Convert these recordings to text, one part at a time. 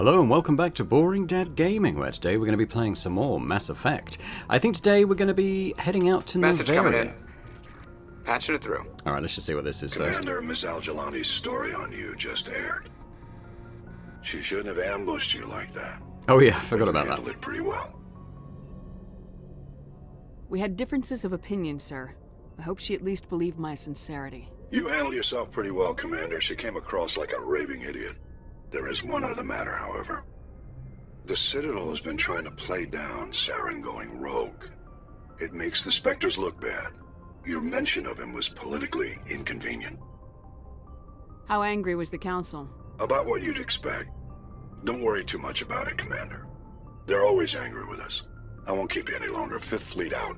Hello and welcome back to Boring Dad Gaming, where today we're going to be playing some more Mass Effect. I think today we're going to be heading out to Message Noveria. coming in. Patching it through. Alright, let's just see what this is first. Commander, Miss Al-Jalani's story on you just aired. She shouldn't have ambushed you like that. Oh yeah, I forgot about Handled that. it pretty well. We had differences of opinion, sir. I hope she at least believed my sincerity. You handled yourself pretty well, Commander. She came across like a raving idiot. There is one other matter, however. The Citadel has been trying to play down Saren going rogue. It makes the Spectres look bad. Your mention of him was politically inconvenient. How angry was the Council? About what you'd expect. Don't worry too much about it, Commander. They're always angry with us. I won't keep you any longer. Fifth Fleet out.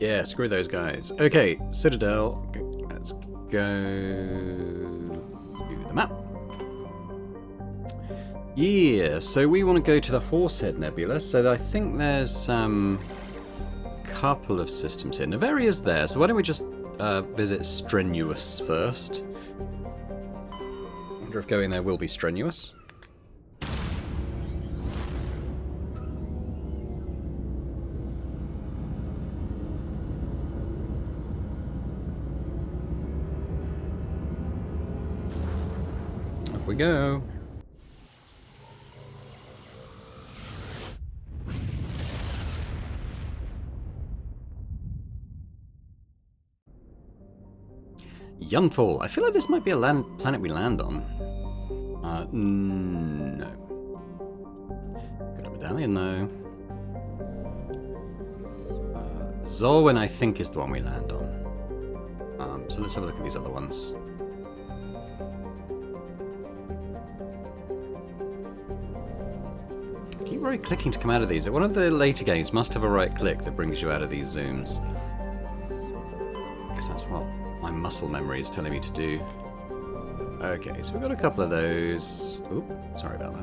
Yeah, screw those guys. Okay, Citadel. Let's go to the map. Yeah, so we want to go to the Horsehead Nebula. So I think there's a couple of systems here. Noveria's there, so why don't we just visit Strenuous first? I wonder if going there will be strenuous. Off we go. Yunthal. I feel like this might be a planet we land on. No. Got a medallion though. Zolwyn, I think, is the one we land on. So let's have a look at these other ones. Keep right clicking to come out of these. One of the later games must have a right click that brings you out of these zooms. I guess that's what my muscle memory is telling me to do. Okay, so we've got a couple of those. Oop, sorry about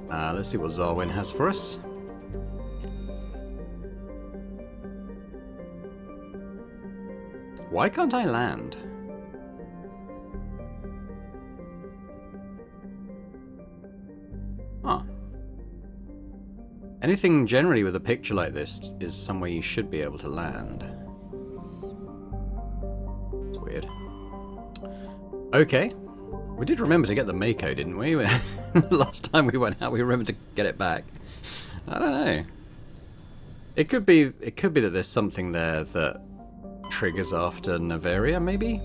that. Let's see what Zolwyn has for us. Why can't I land? Huh. Anything generally with a picture like this is somewhere you should be able to land. It's weird. Okay. We did remember to get the Mako, didn't we? Last time we went out, we remembered to get it back. I don't know. It could be that there's something there that triggers after Noveria, maybe?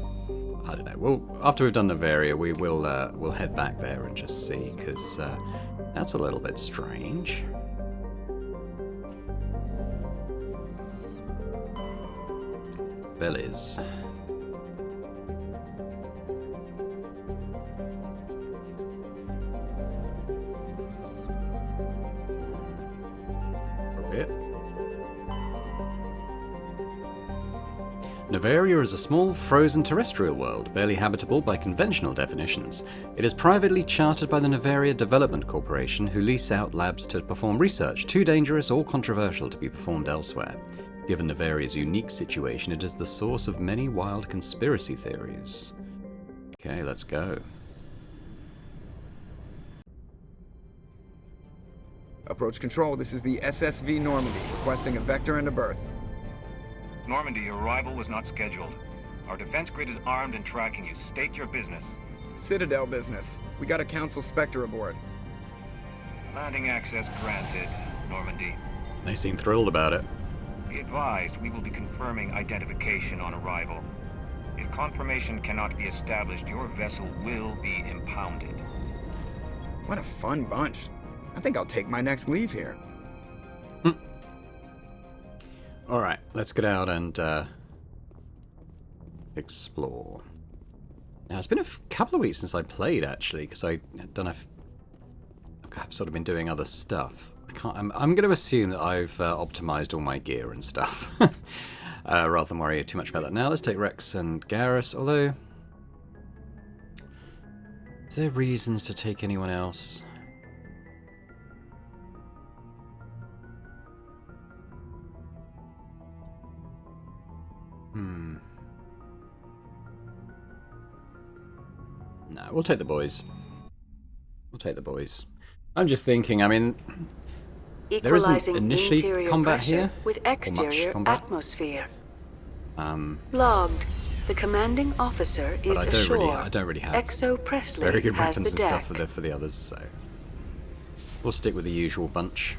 I don't know. Well, after we've done Noveria, we'll head back there and just see, because that's a little bit strange. Bellies. Noveria is a small, frozen terrestrial world, barely habitable by conventional definitions. It is privately chartered by the Noveria Development Corporation, who lease out labs to perform research too dangerous or controversial to be performed elsewhere. Given Noveria's unique situation, it is the source of many wild conspiracy theories. Okay, let's go. Approach control, this is the SSV Normandy, requesting a vector and a berth. Normandy, your arrival was not scheduled. Our defense grid is armed and tracking you. State your business. Citadel business. We got a Council Spectre aboard. Landing access granted, Normandy. They seem thrilled about it. Be advised, we will be confirming identification on arrival. If confirmation cannot be established, your vessel will be impounded. What a fun bunch. I think I'll take my next leave here. Alright, let's get out and explore. Now, it's been a couple of weeks since I played, actually, because I've sort of been doing other stuff. I'm going to assume that I've optimized all my gear and stuff, rather than worry too much about that. Now, let's take Rex and Garrus, although... Is there reasons to take anyone else? No, we'll take the boys. We'll take the boys. I'm just thinking, I mean, there isn't Equalizing initially interior combat pressure here, with or much exterior combat. atmosphere. Logged. The commanding officer is But ashore. I don't really have Exo Presley very good has weapons the and deck. stuff for the others, so we'll stick with the usual bunch.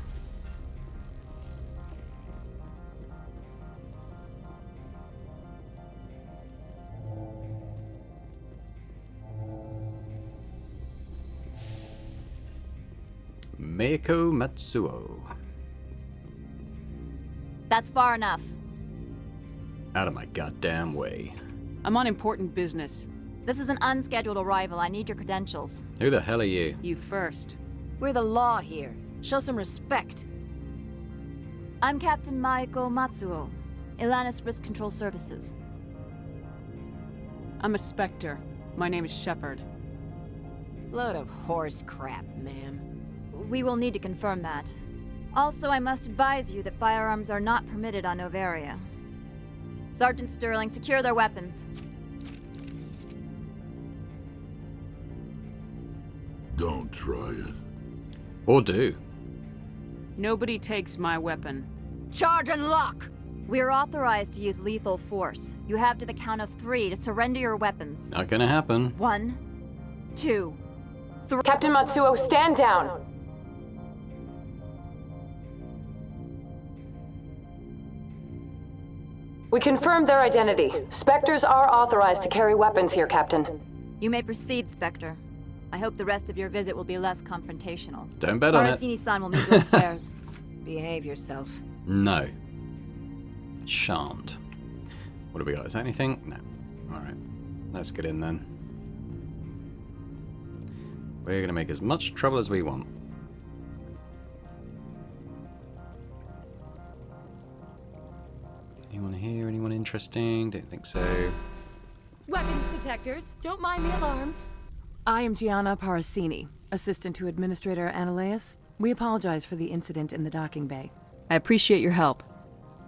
Meiko Matsuo. That's far enough. Out of my goddamn way. I'm on important business. This is an unscheduled arrival. I need your credentials. Who the hell are you? You first. We're the law here. Show some respect. I'm Captain Maiko Matsuo, Ilanis Risk Control Services. I'm a Spectre. My name is Shepard. Load of horse crap, ma'am. We will need to confirm that. Also, I must advise you that firearms are not permitted on Novaria. Sergeant Sterling, secure their weapons. Don't try it. Or do. Nobody takes my weapon. Charge and lock! We're authorized to use lethal force. You have to the count of 3 to surrender your weapons. Not gonna happen. 1, 2, 3. Captain Matsuo, stand down! We confirmed their identity. Spectres are authorized to carry weapons here, Captain. You may proceed, Spectre. I hope the rest of your visit will be less confrontational. Don't bet on it. Parasini-san will meet you upstairs. Behave yourself. No. Shan't. What do we got? Is that anything? No. Alright. Let's get in then. We're gonna make as much trouble as we want. Anyone here? Anyone interesting? Don't think so. Weapons detectors. Don't mind the alarms. I am Gianna Parasini, assistant to Administrator Ananias. We apologize for the incident in the docking bay. I appreciate your help.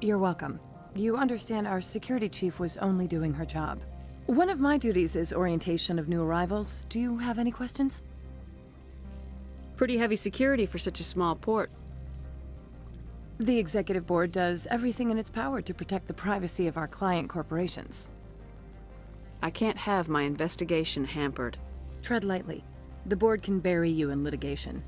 You're welcome. You understand our security chief was only doing her job. One of my duties is orientation of new arrivals. Do you have any questions? Pretty heavy security for such a small port. The executive board does everything in its power to protect the privacy of our client corporations. I can't have my investigation hampered. Tread lightly. The board can bury you in litigation.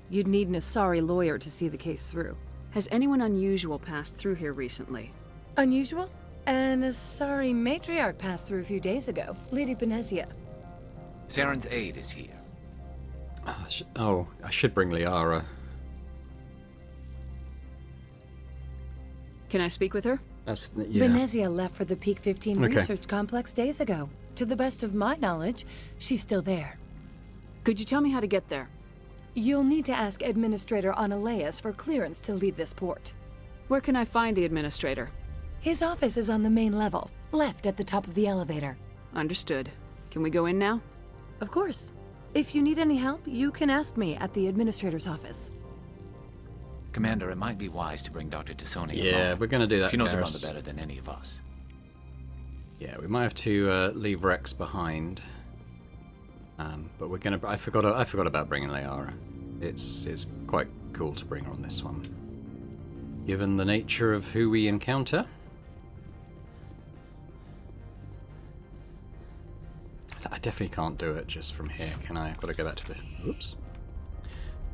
You'd need an Asari lawyer to see the case through. Has anyone unusual passed through here recently? Unusual? An Asari matriarch passed through a few days ago. Lady Benezia. Zaren's aide is here. Oh, I should bring Liara. Can I speak with her? Yeah. Benezia left for the Peak 15 Okay. research complex days ago. To the best of my knowledge, she's still there. Could you tell me how to get there? You'll need to ask Administrator Ananias for clearance to leave this port. Where can I find the administrator? His office is on the main level, left at the top of the elevator. Understood. Can we go in now? Of course. If you need any help, you can ask me at the administrator's office. Commander, it might be wise to bring Dr. Tassoni Yeah, along. we're gonna do that. She knows Garrus. Amanda better than any of us. Yeah, we might have to leave Rex behind. But we're gonna. I forgot about bringing Liara. It's quite cool to bring her on this one, given the nature of who we encounter. I definitely can't do it just from here, can I? I've got to go back to the. Oops.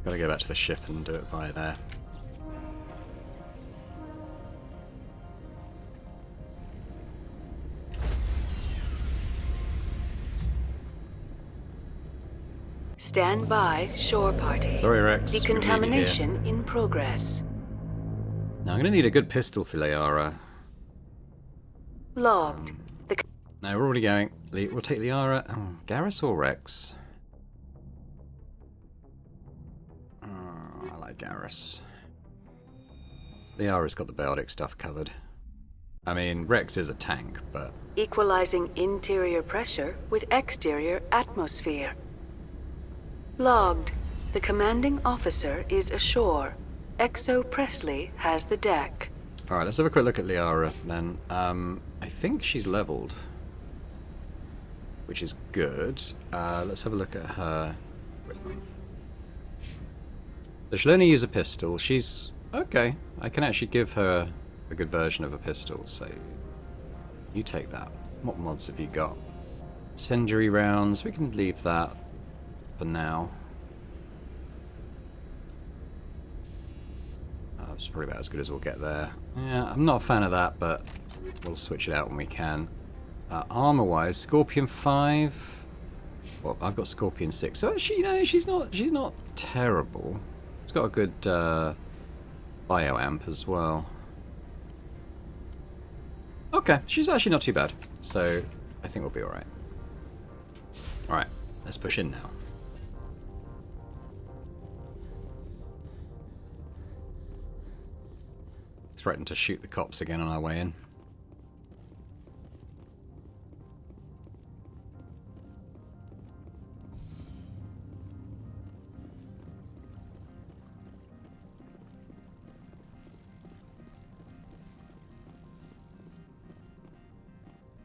Got to go back to the ship and do it via there. Stand by, shore party. Sorry, Rex. Decontamination in progress. Now I'm gonna need a good pistol for Liara. Logged. No, we're already going. We'll take Liara. Oh, Garrus or Rex? Oh, I like Garrus. Liara's got the biotic stuff covered. I mean, Rex is a tank, but... Equalizing interior pressure with exterior atmosphere. Logged. The commanding officer is ashore. Exo Presley has the deck. Alright, let's have a quick look at Liara then. I think she's leveled. which is good. Let's have a look at her. So she'll only use a pistol. She's okay. I can actually give her a good version of a pistol, so you take that. What mods have you got? Incendiary rounds. We can leave that for now. It's probably about as good as we'll get there. Yeah, I'm not a fan of that, but we'll switch it out when we can. Armor-wise, Scorpion 5. Well, I've got Scorpion 6. So actually, you know, she's not terrible. It's got a good bioamp as well. Okay, she's actually not too bad. So I think we'll be alright. Alright, let's push in now. Threatened to shoot the cops again on our way in.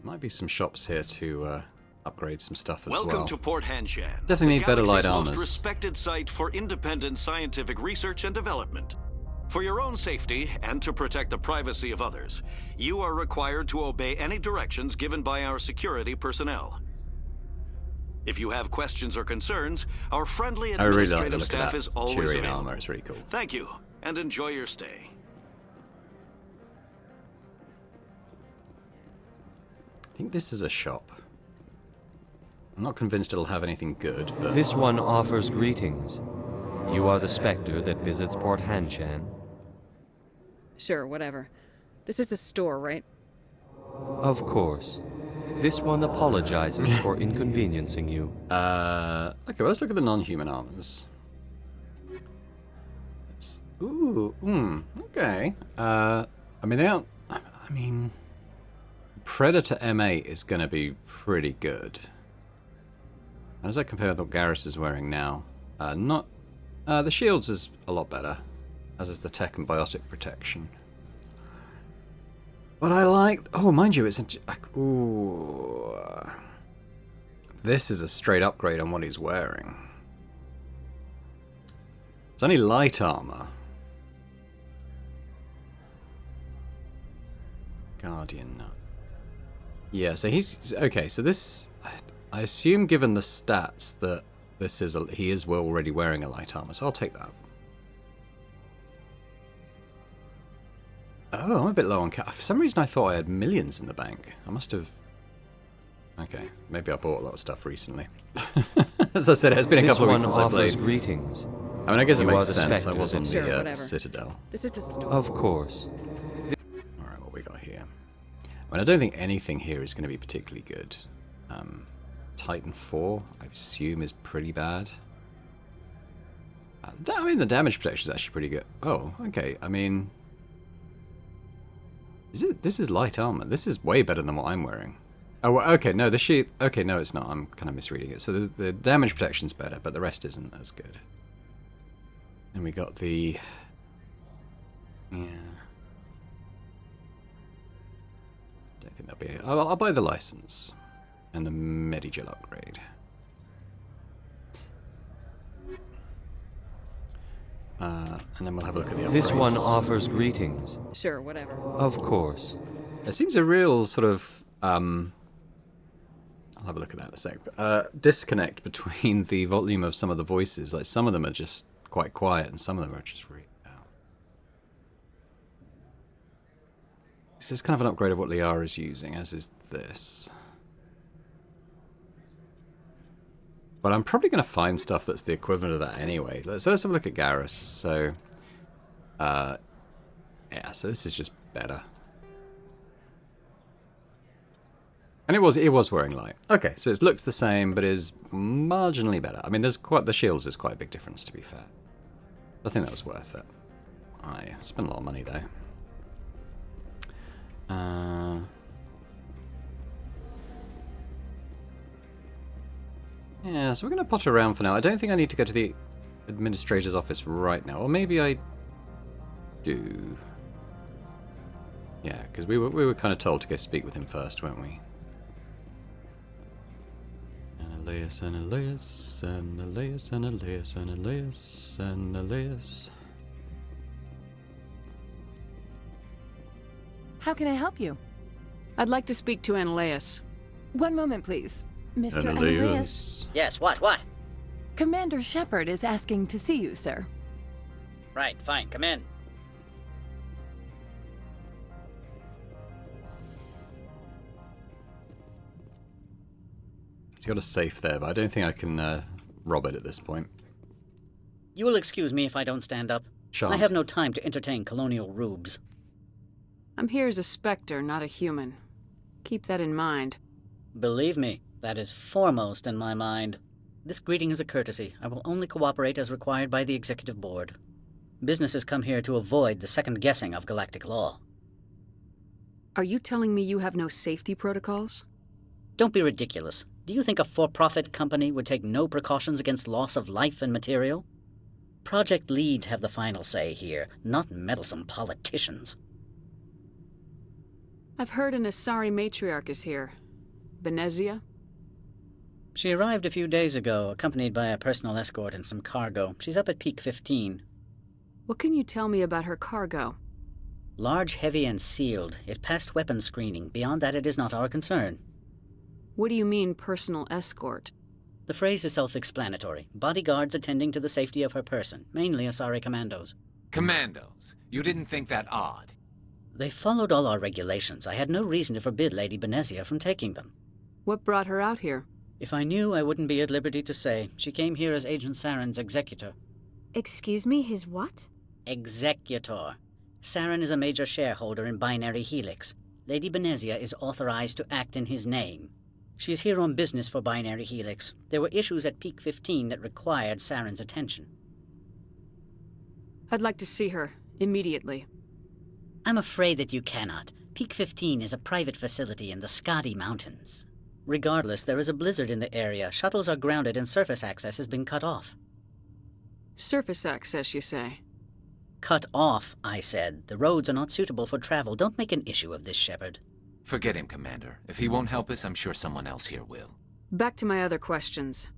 Might be some shops here to upgrade some stuff as well. Welcome to Port Hanshan. Definitely need better light armors. The most respected site for independent scientific research and development. For your own safety and to protect the privacy of others, you are required to obey any directions given by our security personnel. If you have questions or concerns, our friendly administrative staff is always available. Armor. It's really cool. Thank you, and enjoy your stay. I think this is a shop. I'm not convinced it'll have anything good, but... This one offers greetings. You are the Spectre that visits Port Hanshan. Sure, whatever. This is a store, right? Of course. This one apologizes for inconveniencing you. Okay, well, let's look at the non-human armors. Okay. I mean, they aren't... I mean... Predator M8 is going to be pretty good. How does that compare with what Garrus is wearing now? The shields is a lot better, as is the tech and biotic protection. But I like... Oh, mind you, it's... Ooh. This is a straight upgrade on what he's wearing. It's only light armor. Guardian Nut. Yeah, so he's... Okay, so this... I assume given the stats that this is he is already wearing a light armor, so I'll take that. Oh, I'm a bit low on cash. For some reason I thought I had millions in the bank. I must have... Okay, maybe I bought a lot of stuff recently. As I said, it has been a couple of weeks since I played. Greetings. I mean, I guess it makes sense. I was on the Citadel. This is a store. Of course. Alright, what we got here? I mean, I don't think anything here is going to be particularly good. Titan 4, I assume, is pretty bad. I mean, the damage protection is actually pretty good. Oh, okay. I mean... This is light armor. This is way better than what I'm wearing. Oh, okay, no, the sheet... Okay, no, it's not. I'm kind of misreading it. So the damage protection's better, but the rest isn't as good. And we got the... Yeah... Don't think that'll be... I'll buy the license. And the Medigel upgrade. And then we'll have a look at the upgrades. This one offers greetings. Sure, whatever. Of course. There seems a real sort of... I'll have a look at that in a sec. Disconnect between the volume of some of the voices. Like, some of them are just quite quiet, and some of them are just really loud. This is kind of an upgrade of what Liara is using, as is this. But I'm probably going to find stuff that's the equivalent of that anyway. So let's have a look at Garrus. So, yeah, so this is just better. And it was wearing light. Okay, so it looks the same, but is marginally better. I mean, the shields is quite a big difference, to be fair. I think that was worth it. I spent a lot of money, though. Yeah, so we're going to potter around for now. I don't think I need to go to the administrator's office right now. Or maybe I do. Yeah, because we were kind of told to go speak with him first, weren't we? Elias and Elias and Elias and Elias and Elias and Elias. How can I help you? I'd like to speak to Ananias. One moment, please. Mr. Ananias. Ananias. Yes, what? Commander Shepard is asking to see you, sir. Right, fine, come in. He's got a safe there, but I don't think I can rob it at this point. You will excuse me if I don't stand up. Sure. I have no time to entertain colonial rubes. I'm here as a Spectre, not a human. Keep that in mind. Believe me, that is foremost in my mind. This greeting is a courtesy. I will only cooperate as required by the Executive Board. Businesses come here to avoid the second guessing of galactic law. Are you telling me you have no safety protocols? Don't be ridiculous. Do you think a for-profit company would take no precautions against loss of life and material? Project leads have the final say here, not meddlesome politicians. I've heard an Asari matriarch is here. Benezia? She arrived a few days ago, accompanied by a personal escort and some cargo. She's up at Peak 15. What can you tell me about her cargo? Large, heavy, and sealed. It passed weapons screening. Beyond that, it is not our concern. What do you mean, personal escort? The phrase is self-explanatory. Bodyguards attending to the safety of her person, mainly Asari commandos. Commandos? You didn't think that odd? They followed all our regulations. I had no reason to forbid Lady Benezia from taking them. What brought her out here? If I knew, I wouldn't be at liberty to say. She came here as Agent Saren's executor. Excuse me, his what? Executor. Saren is a major shareholder in Binary Helix. Lady Benezia is authorized to act in his name. She is here on business for Binary Helix. There were issues at Peak 15 that required Saren's attention. I'd like to see her, immediately. I'm afraid that you cannot. Peak 15 is a private facility in the Skadi Mountains. Regardless, there is a blizzard in the area. Shuttles are grounded and surface access has been cut off. Surface access, you say? Cut off, I said. The roads are not suitable for travel. Don't make an issue of this, Shepard. Forget him, Commander. If he won't help us, I'm sure someone else here will. Back to my other questions.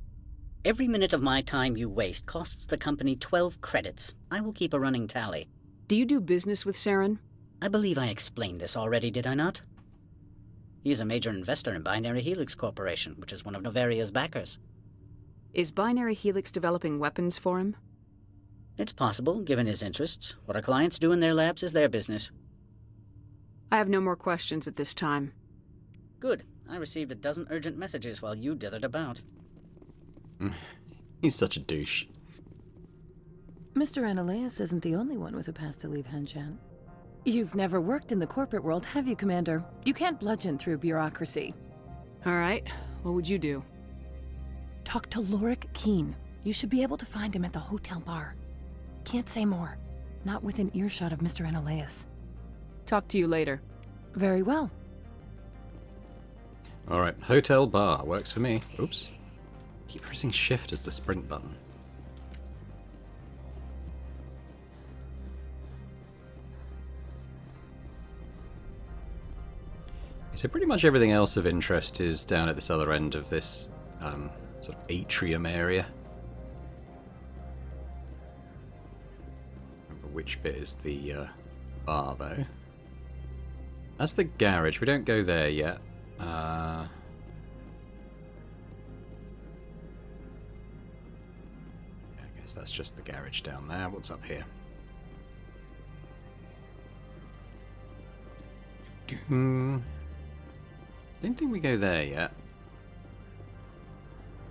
Every minute of my time you waste costs the company 12 credits. I will keep a running tally. Do you do business with Saren? I believe I explained this already, did I not? He is a major investor in Binary Helix Corporation, which is one of Novaria's backers. Is Binary Helix developing weapons for him? It's possible, given his interests. What our clients do in their labs is their business. I have no more questions at this time. Good. I received a dozen urgent messages while you dithered about. He's such a douche. Mr. Ananias isn't the only one with a past to leave Hanshan. You've never worked in the corporate world, have you, Commander? You can't bludgeon through bureaucracy. All right. What would you do? Talk to Lorik Keen. You should be able to find him at the hotel bar. Can't say more. Not within earshot of Mr. Ananias. Talk to you later. Very well. Alright, hotel bar. Works for me. Oops. Keep pressing shift as the sprint button. So pretty much everything else of interest is down at this other end of this sort of atrium area. Remember which bit is the bar, though. That's the garage. We don't go there yet. I guess that's just the garage down there. What's up here? Don't think we go there yet.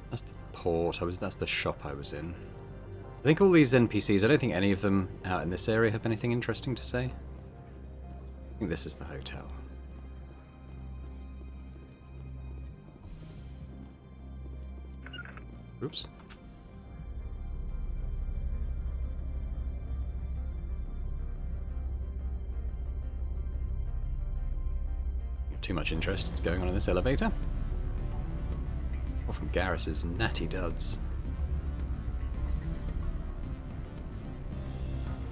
That's the port. That's the shop I was in. I think all these NPCs, I don't think any of them out in this area have anything interesting to say. I think this is the hotel. Oops. Too much interest is going on in this elevator. Or from Garrus's natty duds.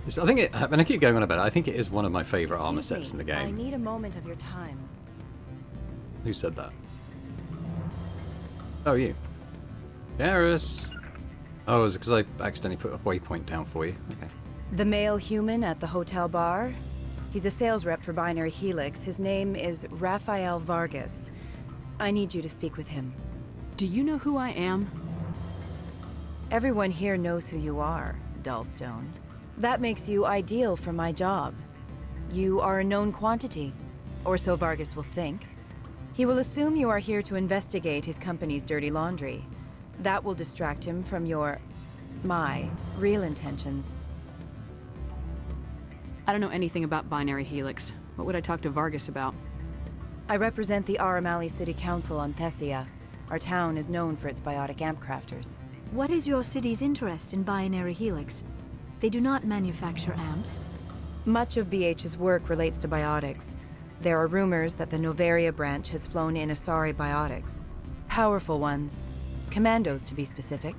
I think it, and I keep going on about it, I think it is one of my favourite armor sets in the game. I need a moment of your time. Who said that? Oh, you. Garrus. Oh, is it because I accidentally put a waypoint down for you? Okay. The male human at the hotel bar? He's a sales rep for Binary Helix. His name is Rafael Vargas. I need you to speak with him. Do you know who I am? Everyone here knows who you are, Dullstone. That makes you ideal for my job. You are a known quantity, or so Vargas will think. He will assume you are here to investigate his company's dirty laundry. That will distract him from my real intentions. I don't know anything about Binary Helix. What would I talk to Vargas about? I represent the Aramali City Council on Thessia. Our town is known for its biotic amp crafters. What is your city's interest in Binary Helix? They do not manufacture amps. Much of BH's work relates to biotics. There are rumors that the Noveria branch has flown in Asari biotics. Powerful ones. Commandos, to be specific.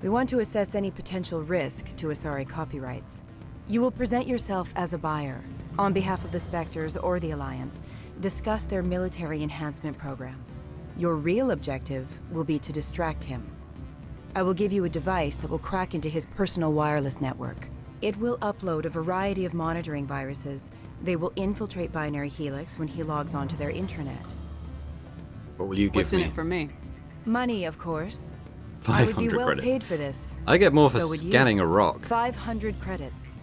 We want to assess any potential risk to Asari copyrights. You will present yourself as a buyer, on behalf of the Spectres or the Alliance. Discuss their military enhancement programs. Your real objective will be to distract him. I will give you a device that will crack into his personal wireless network. It will upload a variety of monitoring viruses. They will infiltrate Binary Helix when he logs onto their intranet. What will you give me? What's in it for me? Money, of course. 500 I would be well credits. paid for this. I get more for So would you. scanning a rock. 500 credits.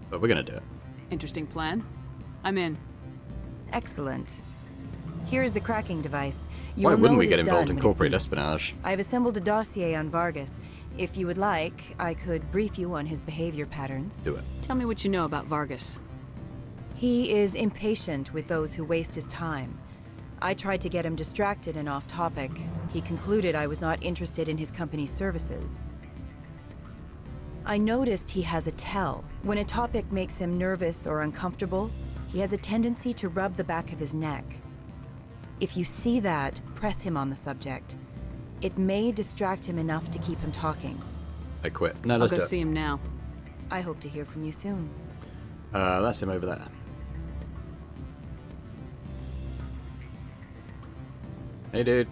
But we're gonna do it. Interesting plan. I'm in. Excellent. Here's the cracking device. You Why will wouldn't know we it get is involved done in when it corporate beeps. espionage? I've assembled a dossier on Vargas. If you would like, I could brief you on his behavior patterns. Do it. Tell me what you know about Vargas. He is impatient with those who waste his time. I tried to get him distracted and off topic. He concluded I was not interested in his company's services. I noticed he has a tell. When a topic makes him nervous or uncomfortable, he has a tendency to rub the back of his neck. If you see that, press him on the subject. It may distract him enough to keep him talking. I quit. No, I'll let's go do it. see him now. I hope to hear from you soon. That's him over there. Hey, dude.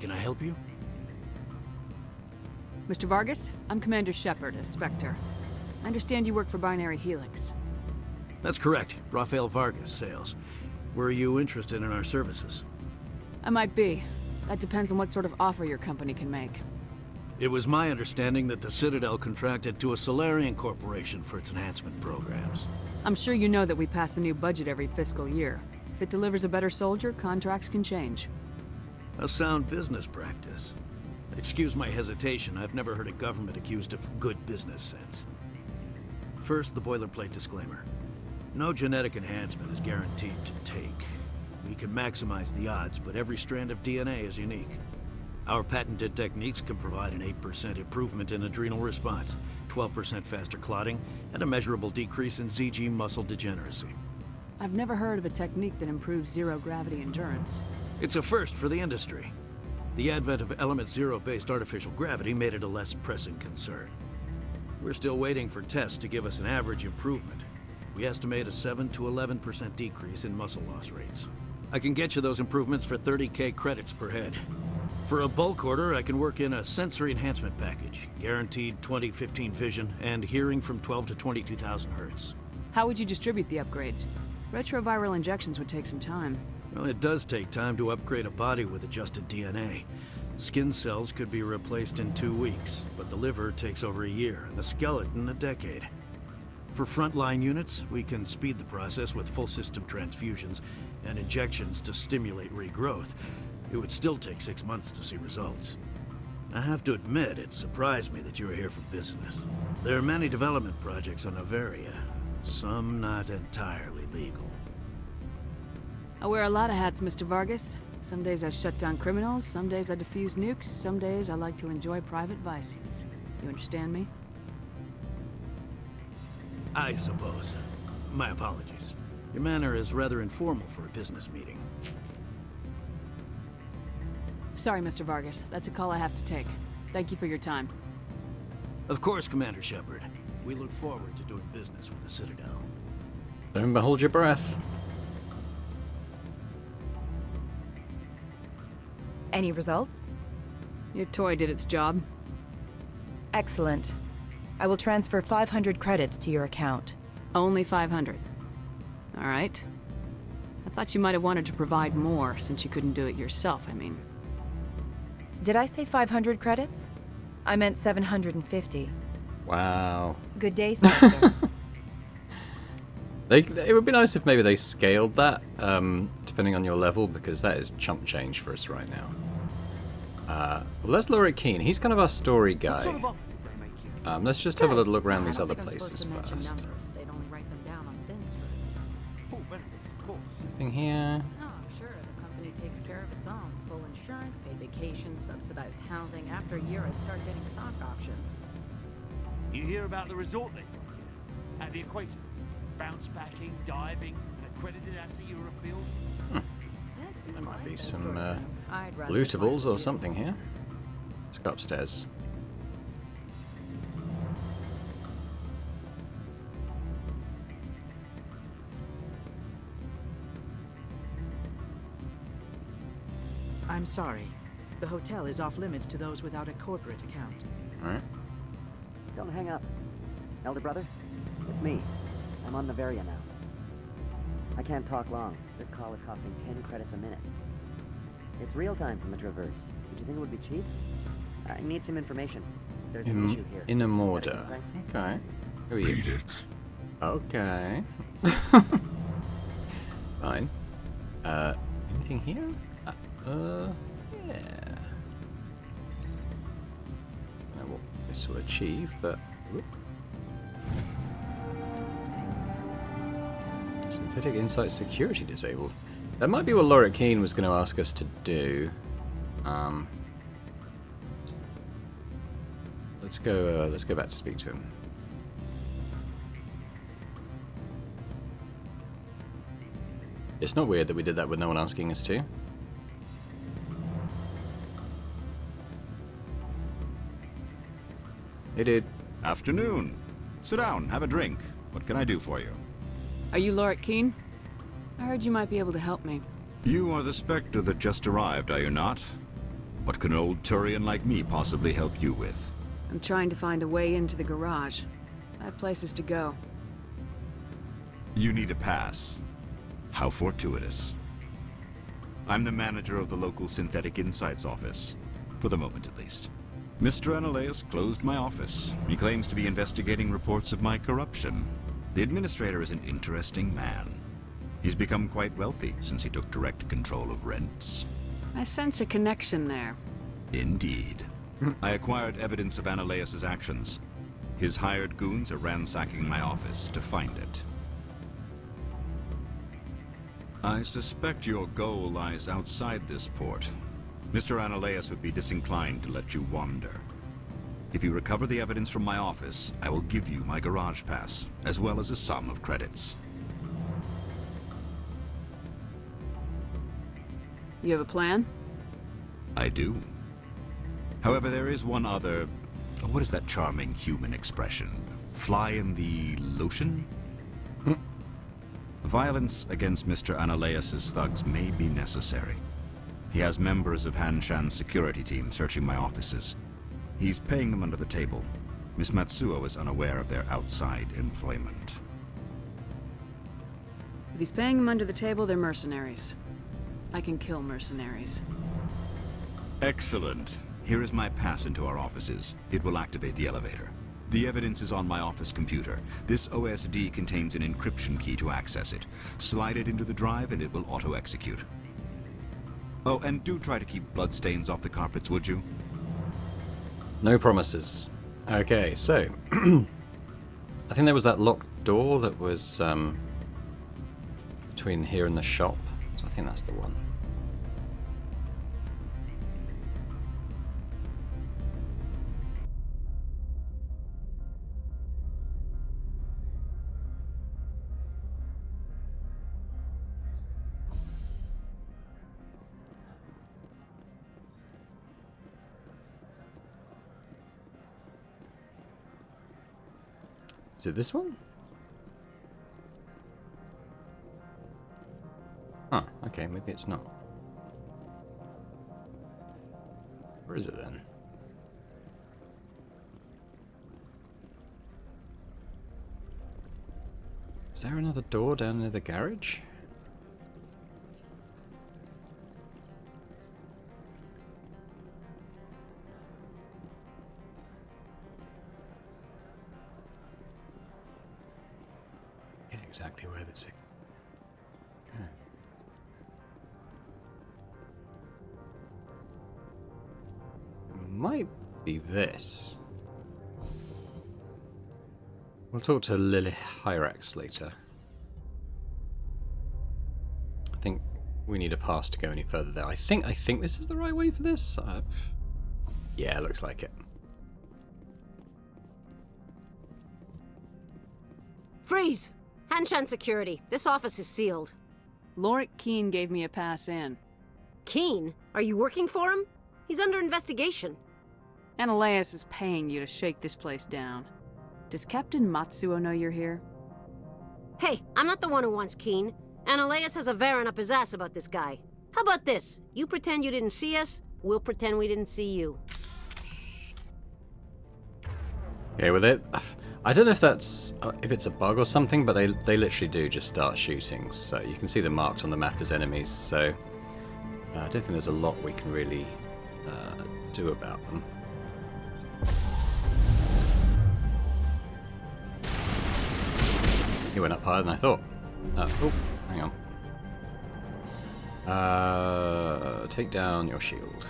Can I help you? Mr. Vargas, I'm Commander Shepard, a Spectre. I understand you work for Binary Helix. That's correct. Rafael Vargas, sales. Were you interested in our services? I might be. That depends on what sort of offer your company can make. It was my understanding that the Citadel contracted to a Solarian corporation for its enhancement programs. I'm sure you know that we pass a new budget every fiscal year. If it delivers a better soldier, contracts can change. A sound business practice. Excuse my hesitation, I've never heard a government accused of good business sense. First, the boilerplate disclaimer. No genetic enhancement is guaranteed to take. We can maximize the odds, but every strand of DNA is unique. Our patented techniques can provide an 8% improvement in adrenal response, 12% faster clotting, and a measurable decrease in ZG muscle degeneracy. I've never heard of a technique that improves zero-gravity endurance. It's a first for the industry. The advent of element zero-based artificial gravity made it a less pressing concern. We're still waiting for tests to give us an average improvement. We estimate a 7 to 11% decrease in muscle loss rates. I can get you those improvements for 30K credits per head. For a bulk order, I can work in a sensory enhancement package, guaranteed 20/15 vision, and hearing from 12 to 22,000 hertz. How would you distribute the upgrades? Retroviral injections would take some time. Well, it does take time to upgrade a body with adjusted DNA. Skin cells could be replaced in 2 weeks, but the liver takes over a year, and the skeleton a decade. For frontline units, we can speed the process with full system transfusions and injections to stimulate regrowth. It would still take 6 months to see results. I have to admit, it surprised me that you were here for business. There are many development projects on Noveria, some not entirely legal. I wear a lot of hats, Mr. Vargas. Some days I shut down criminals, some days I defuse nukes, some days I like to enjoy private vices. You understand me? I suppose. My apologies. Your manner is rather informal for a business meeting. Sorry, Mr. Vargas. That's a call I have to take. Thank you for your time. Of course, Commander Shepard. We look forward to doing business with the Citadel. Don't hold your breath. Any results? Your toy did its job. Excellent. I will transfer 500 credits to your account. Only 500. All right. I thought you might have wanted to provide more, since you couldn't do it yourself, I mean. Did I say 500 credits? I meant 750. Wow. Good day, Spectre. It would be nice if maybe they scaled that, depending on your level, because that is chump change for us right now. Well, let's Lorik Keen. He's kind of our story guy. What sort of offer did they make you? Let's just have a little look around these other places first. They'd only write them down on thin strip. Full benefits, of course. Anything here? Oh, sure. The company takes care of its own. Full insurance, paid vacation, subsidized housing. After a year, I'd start getting stock options. You hear about the resort they've got here? At the equator. Bounce backing, diving, an accredited ASA Eurofield. There might be some lootables or something here. Let's go upstairs. I'm sorry. The hotel is off limits to those without a corporate account. Alright. Don't hang up. Elder brother, it's me. I'm on Noveria now. I can't talk long. This call is costing 10 credits a minute. It's real time from the Traverse. Did you think it would be cheap? I need some information. There's an issue here. In a mortar. Okay. Who are you? Beat it. Okay. Fine. Anything here? Yeah. I don't know what this will achieve, but. Whoop. Synthetic Insight Security disabled. That might be what Lorik Keen was going to ask us to do. Let's go back to speak to him. It's not weird that we did that with no one asking us to. Hey, dude. Afternoon. Sit down, have a drink. What can I do for you? Are you Lorik Keen? I heard you might be able to help me. You are the Spectre that just arrived, are you not? What can an old Turian like me possibly help you with? I'm trying to find a way into the garage. I have places to go. You need a pass. How fortuitous. I'm the manager of the local Synthetic Insights office. For the moment, at least. Mr. Analaeus closed my office. He claims to be investigating reports of my corruption. The administrator is an interesting man. He's become quite wealthy since he took direct control of rents. I sense a connection there. Indeed. I acquired evidence of Analaeus' actions. His hired goons are ransacking my office to find it. I suspect your goal lies outside this port. Mr. Analaeus would be disinclined to let you wander. If you recover the evidence from my office, I will give you my garage pass, as well as a sum of credits. You have a plan? I do. However, there is one other... What is that charming human expression? Fly in the lotion? Violence against Mr. Analaeus' thugs may be necessary. He has members of Han Shan's security team searching my offices. He's paying them under the table. Miss Matsuo is unaware of their outside employment. If he's paying them under the table, they're mercenaries. I can kill mercenaries. Excellent. Here is my pass into our offices. It will activate the elevator. The evidence is on my office computer. This OSD contains an encryption key to access it. Slide it into the drive and it will auto-execute. Oh, and do try to keep bloodstains off the carpets, would you? No promises. Okay, so I think there was that locked door that was between here and the shop. So I think that's the one. Is it this one? Huh, okay, maybe it's not. Where is it then? Is there another door down near the garage? Get exactly where this is. Okay. It might be this. We'll talk to Lily Hyrax later. I think we need a pass to go any further there. I think this is the right way for this. Yeah, looks like it. Freeze! Hanshan security. This office is sealed. Lorik Keene gave me a pass in. Keene? Are you working for him? He's under investigation. Analeus is paying you to shake this place down. Does Captain Matsuo know you're here? Hey, I'm not the one who wants Keene. Analeus has a Varen up his ass about this guy. How about this? You pretend you didn't see us, we'll pretend we didn't see you. Okay, with it. I don't know if that's if it's a bug or something, but they literally do just start shooting. So you can see them marked on the map as enemies. So I don't think there's a lot we can really do about them. He went up higher than I thought. Oh, hang on. Take down your shield.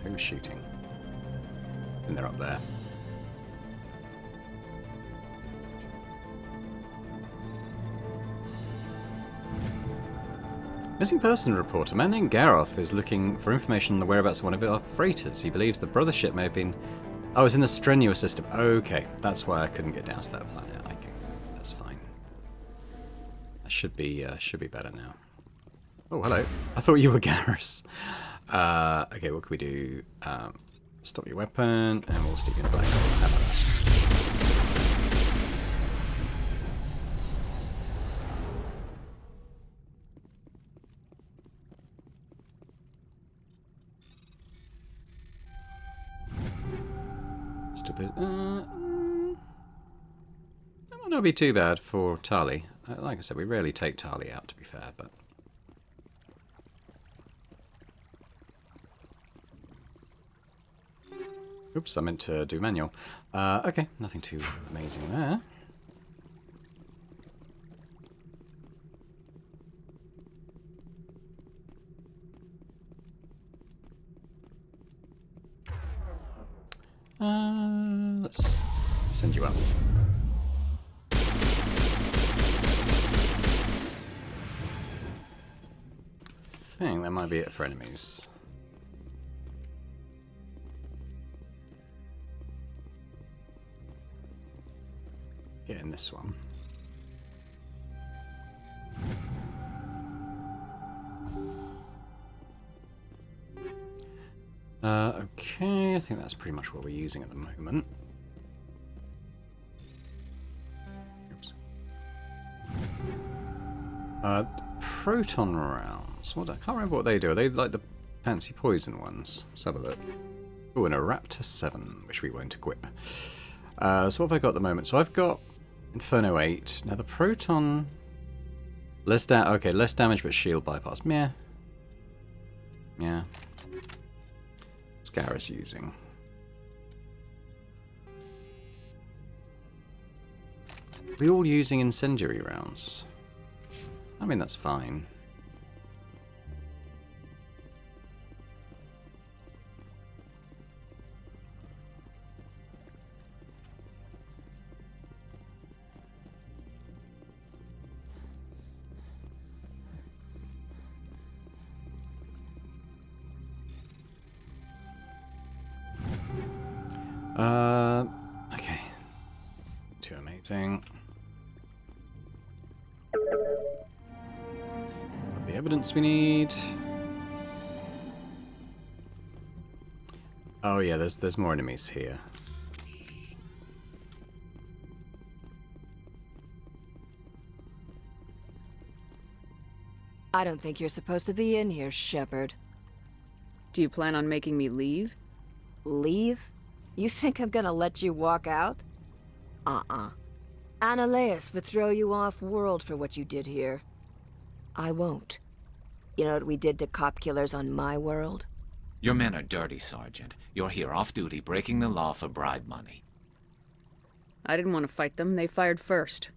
Who's shooting? And they're up there. Missing person report. A man named Gareth is looking for information on the whereabouts of one of our freighters. He believes the brother ship may have been... Oh, it's in the Strenuous system. Okay, that's why I couldn't get down to that planet. Okay, that's fine. That should be better now. Oh, hello. I thought you were Garrus. Okay, what can we do? Stop your weapon, and we'll stick you in a black hole. How about that? Stupid. That might not be too bad for Tali. Like I said, we rarely take Tali out, to be fair, but... Oops, I meant to do manual. Okay, nothing too amazing there. Let's send you up. I think that might be it for enemies. Get in this one. Okay, I think that's pretty much what we're using at the moment. Oops. Proton rounds. What? I can't remember what they do. Are they like the fancy poison ones? Let's have a look. Oh, and a Raptor 7, which we won't equip. So what have I got at the moment? So I've got Inferno 8. Now the Proton... Less damage but shield bypass. Meh. Yeah. What's Garrus using? Are we all using incendiary rounds? I mean, that's fine. Okay. Too amazing. The evidence we need. Oh yeah, there's more enemies here. I don't think you're supposed to be in here, Shepard. Do you plan on making me leave? Leave? You think I'm gonna let you walk out? Analeus would throw you off-world for what you did here. I won't. You know what we did to cop killers on my world? Your men are dirty, Sergeant. You're here off-duty, breaking the law for bribe money. I didn't want to fight them. They fired first.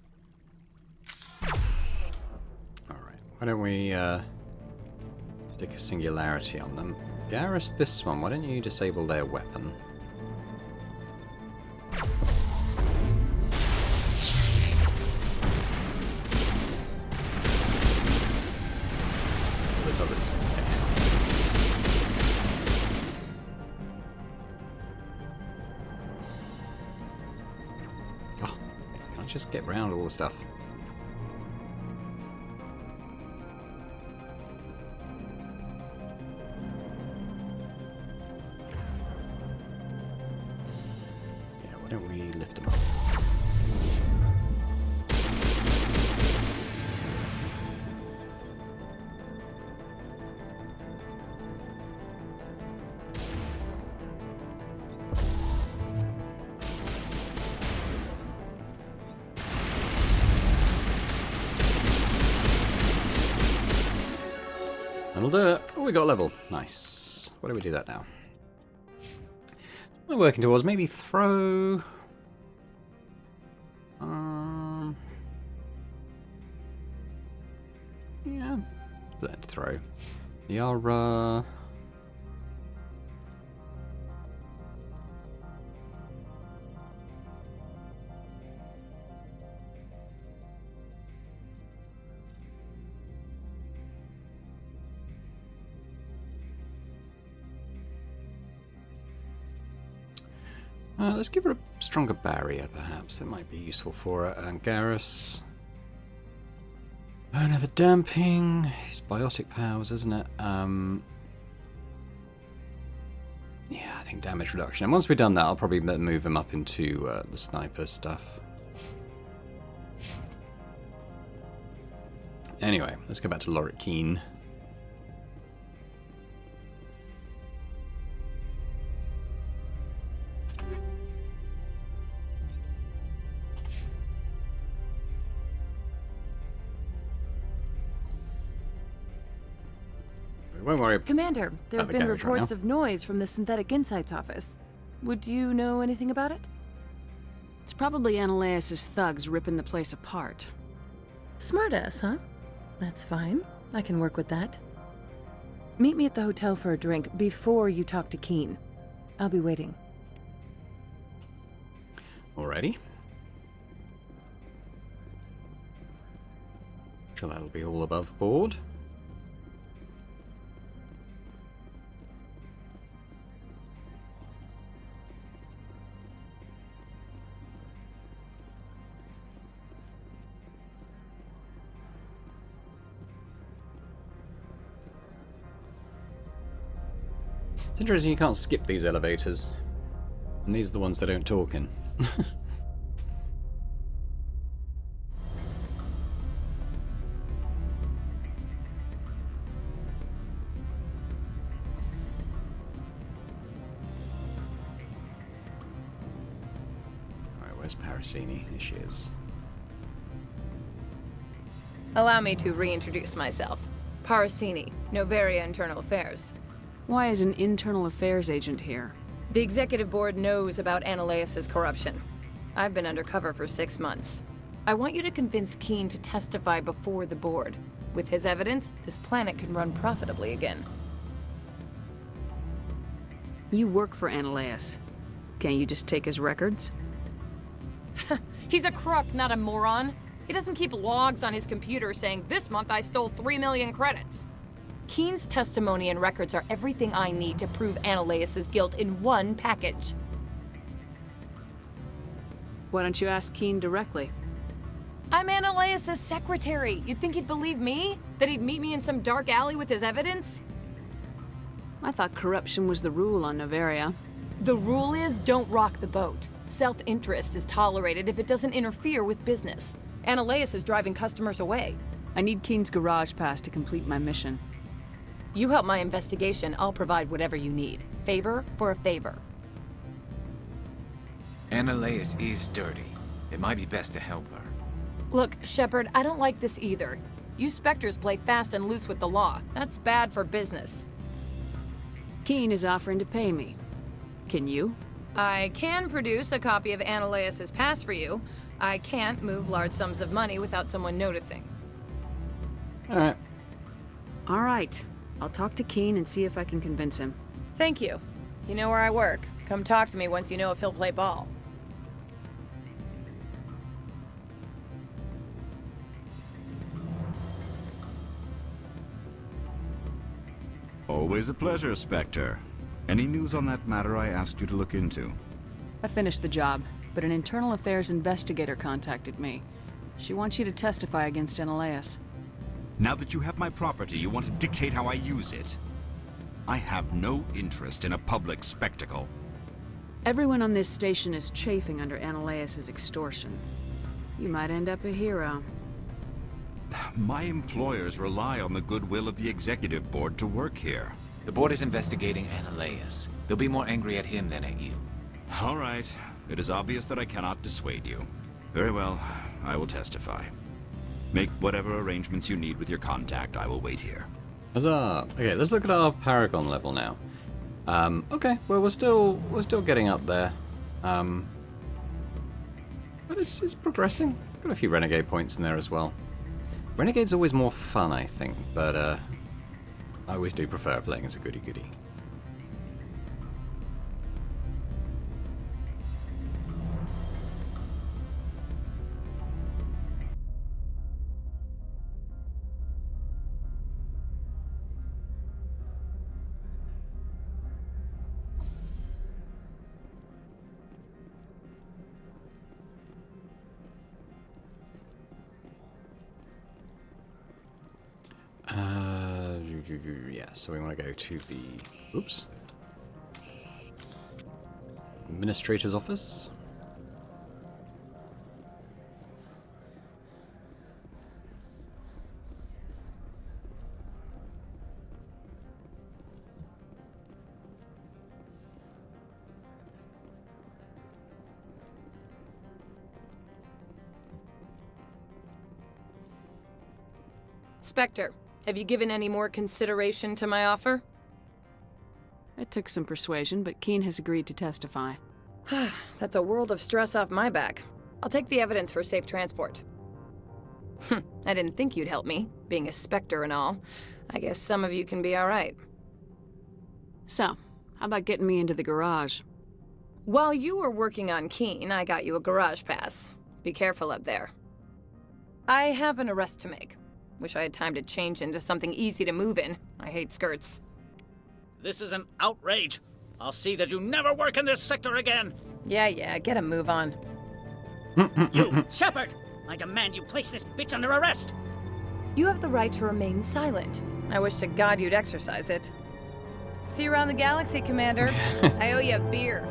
Alright, why don't we stick a singularity on them. Garrus, this one, why don't you disable their weapon? There's others. Oh, can I just get round all the stuff? Yeah, why don't we lift them up? That'll do it. Oh, we got a level. Nice. Why do we do that now? We're working towards maybe throw. Yeah. Let's throw. Yara. Let's give her a stronger barrier, perhaps. It might be useful for her. And Garrus. Another damping. It's biotic powers, isn't it? Yeah, I think damage reduction. And once we've done that, I'll probably move him up into the sniper stuff. Anyway, let's go back to Rachni. Won't worry. Commander, there have been reports right of noise from the Synthetic Insights office. Would you know anything about it? It's probably Analeus' thugs ripping the place apart. Smartass, huh? That's fine. I can work with that. Meet me at the hotel for a drink before you talk to Keen. I'll be waiting. Alrighty. Sure, that'll be all above board. It's interesting you can't skip these elevators. And these are the ones that don't talk in. Alright, where's Parasini? Here she is. Allow me to reintroduce myself. Parasini, Novaria Internal Affairs. Why is an internal affairs agent here? The executive board knows about Analeus' corruption. I've been undercover for 6 months. I want you to convince Keen to testify before the board. With his evidence, this planet can run profitably again. You work for Analeus. Can't you just take his records? He's a crook, not a moron. He doesn't keep logs on his computer saying, "This month I stole 3 million credits." Keen's testimony and records are everything I need to prove Analeus' guilt in one package. Why don't you ask Keen directly? I'm Analeus' secretary. You'd think he'd believe me? That he'd meet me in some dark alley with his evidence? I thought corruption was the rule on Novaria. The rule is don't rock the boat. Self-interest is tolerated if it doesn't interfere with business. Analeus is driving customers away. I need Keen's garage pass to complete my mission. You help my investigation, I'll provide whatever you need. Favor for a favor. Annaleas is dirty. It might be best to help her. Look, Shepard, I don't like this either. You Spectres play fast and loose with the law. That's bad for business. Keen is offering to pay me. Can you? I can produce a copy of Annaleas' pass for you. I can't move large sums of money without someone noticing. Alright. Alright. I'll talk to Keen and see if I can convince him. Thank you. You know where I work. Come talk to me once you know if he'll play ball. Always a pleasure, Spectre. Any news on that matter I asked you to look into? I finished the job, but an internal affairs investigator contacted me. She wants you to testify against Annaleas. Now that you have my property, you want to dictate how I use it? I have no interest in a public spectacle. Everyone on this station is chafing under Annaleas' extortion. You might end up a hero. My employers rely on the goodwill of the executive board to work here. The board is investigating Annaleas. They'll be more angry at him than at you. All right. It is obvious that I cannot dissuade you. Very well. I will testify. Make whatever arrangements you need with your contact. I will wait here. Huzzah! Okay, let's look at our Paragon level now. Okay, well we're still getting up there. But it's progressing. Got a few Renegade points in there as well. Renegade's always more fun, I think, but I always do prefer playing as a goody-goody. Yeah, so we want to go to the... Oops. Administrator's office. Spectre, have you given any more consideration to my offer? It took some persuasion, but Keen has agreed to testify. That's a world of stress off my back. I'll take the evidence for safe transport. I didn't think you'd help me, being a Spectre and all. I guess some of you can be alright. So, how about getting me into the garage? While you were working on Keen, I got you a garage pass. Be careful up there. I have an arrest to make. Wish I had time to change into something easy to move in. I hate skirts. This is an outrage. I'll see that you never work in this sector again. Yeah, get a move on. You, Shepard! I demand you place this bitch under arrest! You have the right to remain silent. I wish to God you'd exercise it. See you around the galaxy, Commander. I owe you a beer.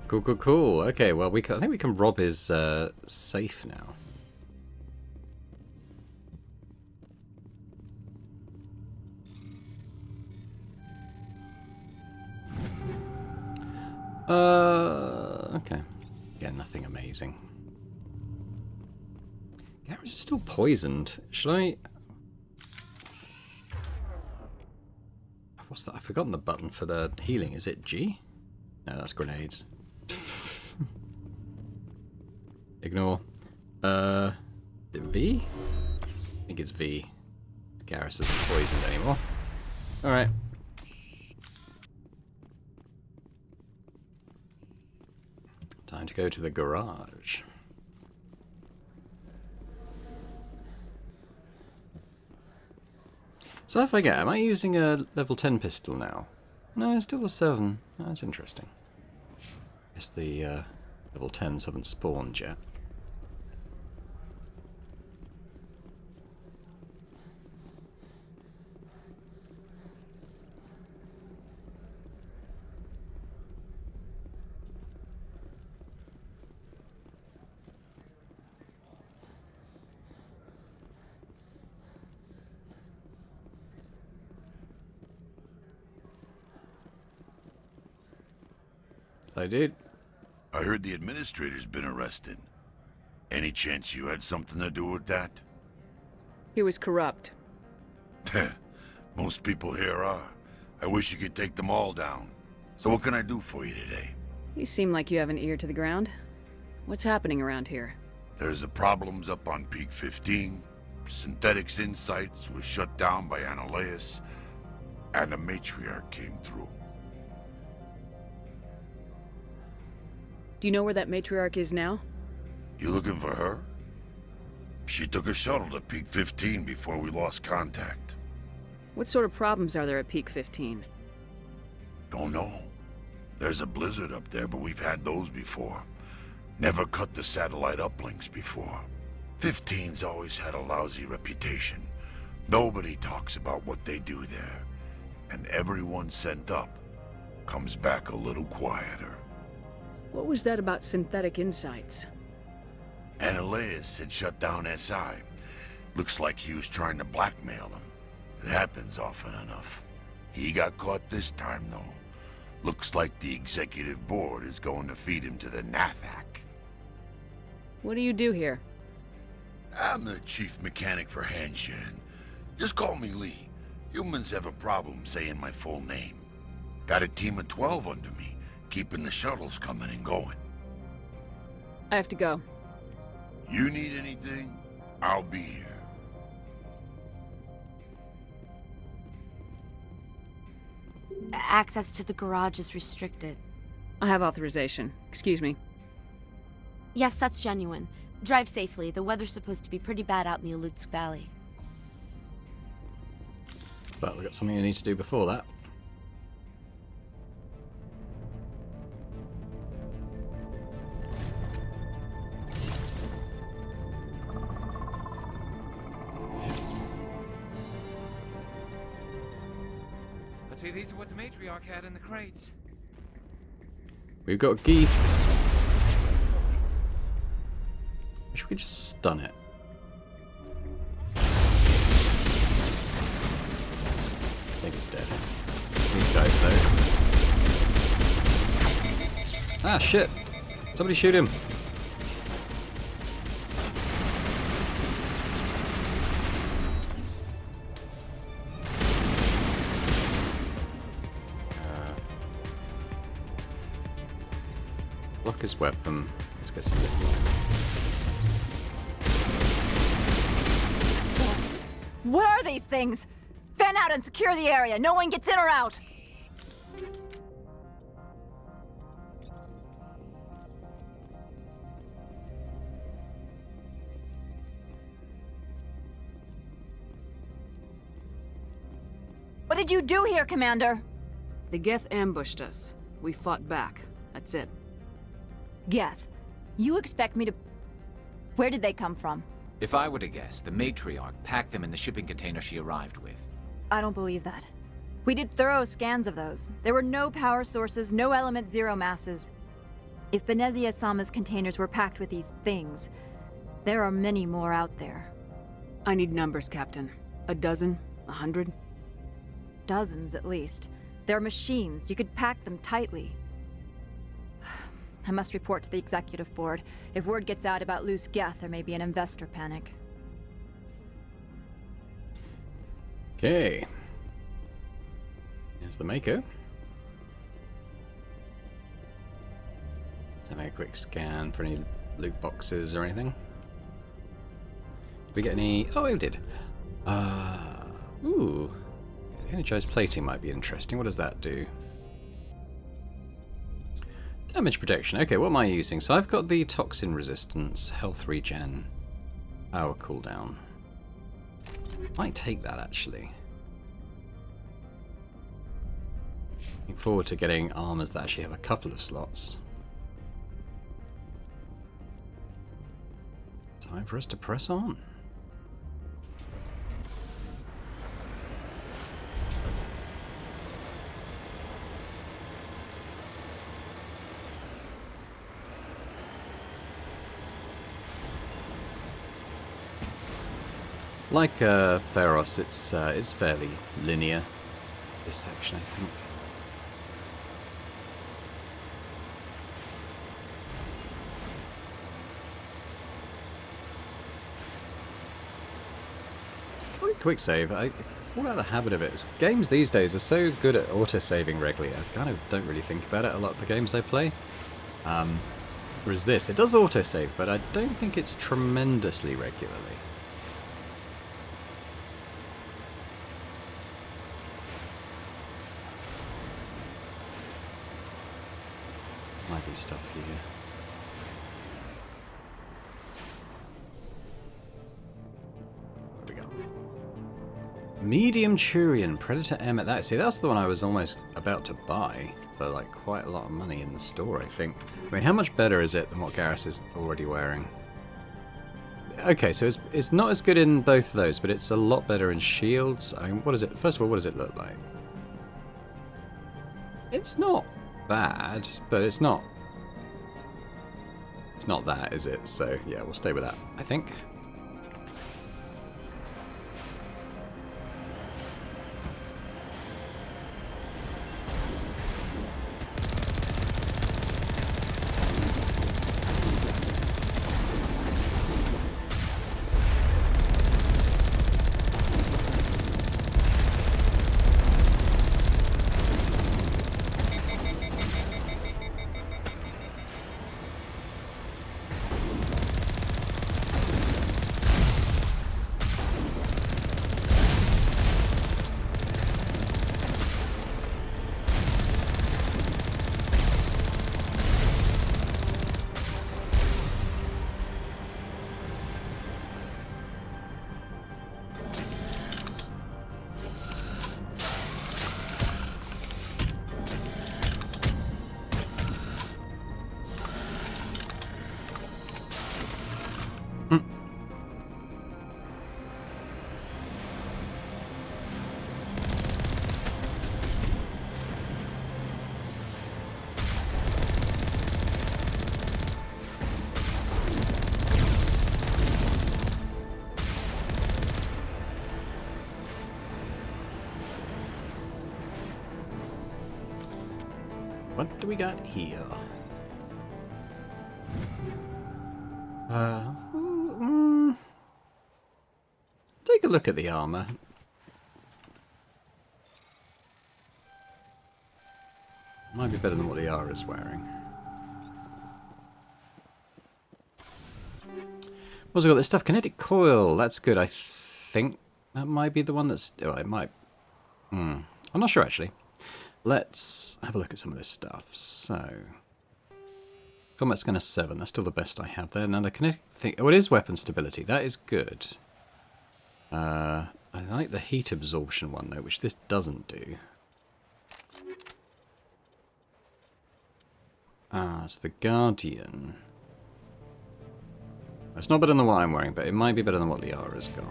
Cool. Okay, well, I think we can rob his safe now. Okay. Yeah, nothing amazing. Garrus is still poisoned. Should I... What's that? I've forgotten the button for the healing. Is it G? No, that's grenades. Ignore. V? I think it's V. Garrus isn't poisoned anymore. Alright. Time to go to the garage. So I forget, am I using a level 10 pistol now? No, it's still a 7. Oh, that's interesting. Guess the level 10s haven't spawned yet. I did. I heard the administrator's been arrested. Any chance you had something to do with that? He was corrupt. Most people here are. I wish you could take them all down. So what can I do for you today? You seem like you have an ear to the ground. What's happening around here? There's the problems up on Peak 15. Synthetics Insights was shut down by Analeus. And the matriarch came through. Do you know where that matriarch is now? You looking for her? She took a shuttle to Peak 15 before we lost contact. What sort of problems are there at Peak 15? Don't know. There's a blizzard up there, but we've had those before. Never cut the satellite uplinks before. 15's always had a lousy reputation. Nobody talks about what they do there. And everyone sent up comes back a little quieter. What was that about Synthetic Insights? Analeus had shut down SI. Looks like he was trying to blackmail them. It happens often enough. He got caught this time, though. Looks like the executive board is going to feed him to the Nathak. What do you do here? I'm the chief mechanic for Hanshan. Just call me Lee. Humans have a problem saying my full name. Got a team of 12 under me, keeping the shuttles coming and going. I have to go. You need anything? I'll be here. Access to the garage is restricted. I have authorization. Excuse me. Yes, that's genuine. Drive safely. The weather's supposed to be pretty bad out in the Alutsk Valley. But we've got something we need to do before that. I'd say these are what the matriarch had in the crates. We've got Geeth. Wish we could just stun it. I think it's dead. These guys, though. Ah, shit! Somebody shoot him! Lock his weapon. Let's get some different. What are these things? Fan out and secure the area. No one gets in or out. What did you do here, Commander? The Geth ambushed us. We fought back. That's it. Geth, you expect me to... Where did they come from? If I were to guess, the matriarch packed them in the shipping container she arrived with. I don't believe that. We did thorough scans of those. There were no power sources, no element zero masses. If Benezia-sama's containers were packed with these things, there are many more out there. I need numbers, Captain. A dozen? 100? Dozens, at least. They're machines. You could pack them tightly. I must report to the executive board. If word gets out about loose Geth, there may be an investor panic. Okay. Here's the Mako. Just having a quick scan for any loot boxes or anything. Did we get any? Oh, we did. Ooh. Energized plating might be interesting. What does that do? Damage protection. Okay, what am I using? So I've got the toxin resistance, health regen, power cooldown. Might take that actually. Looking forward to getting armors that actually have a couple of slots. Time for us to press on. Like Pharos, it's fairly linear, this section, I think. quick save. I fall out of the habit of it. Games these days are so good at auto-saving regularly. I kind of don't really think about it a lot of the games I play. Whereas this, it does auto-save, but I don't think it's tremendously regularly. Might be stuff here. There we go. Medium Turian, Predator M at that. See, that's the one I was almost about to buy for like quite a lot of money in the store, I think. I mean, how much better is it than what Garrus is already wearing? Okay, so it's not as good in both of those, but it's a lot better in shields. I mean, what is it? First of all, what does it look like? It's not bad, but it's not that, is it? So yeah, we'll stay with that, I think. What do we got here? Take a look at the armor. Might be better than what the R is wearing. Also got this stuff, kinetic coil. That's good. I think that might be the one that's. Oh, it might. I'm not sure actually. Let's have a look at some of this stuff. So, combat scanner 7. That's still the best I have there. Now the kinetic thing. Oh, it is weapon stability. That is good. I like the heat absorption one though, which this doesn't do. It's the Guardian. It's not better than what I'm wearing, but it might be better than what the R has got.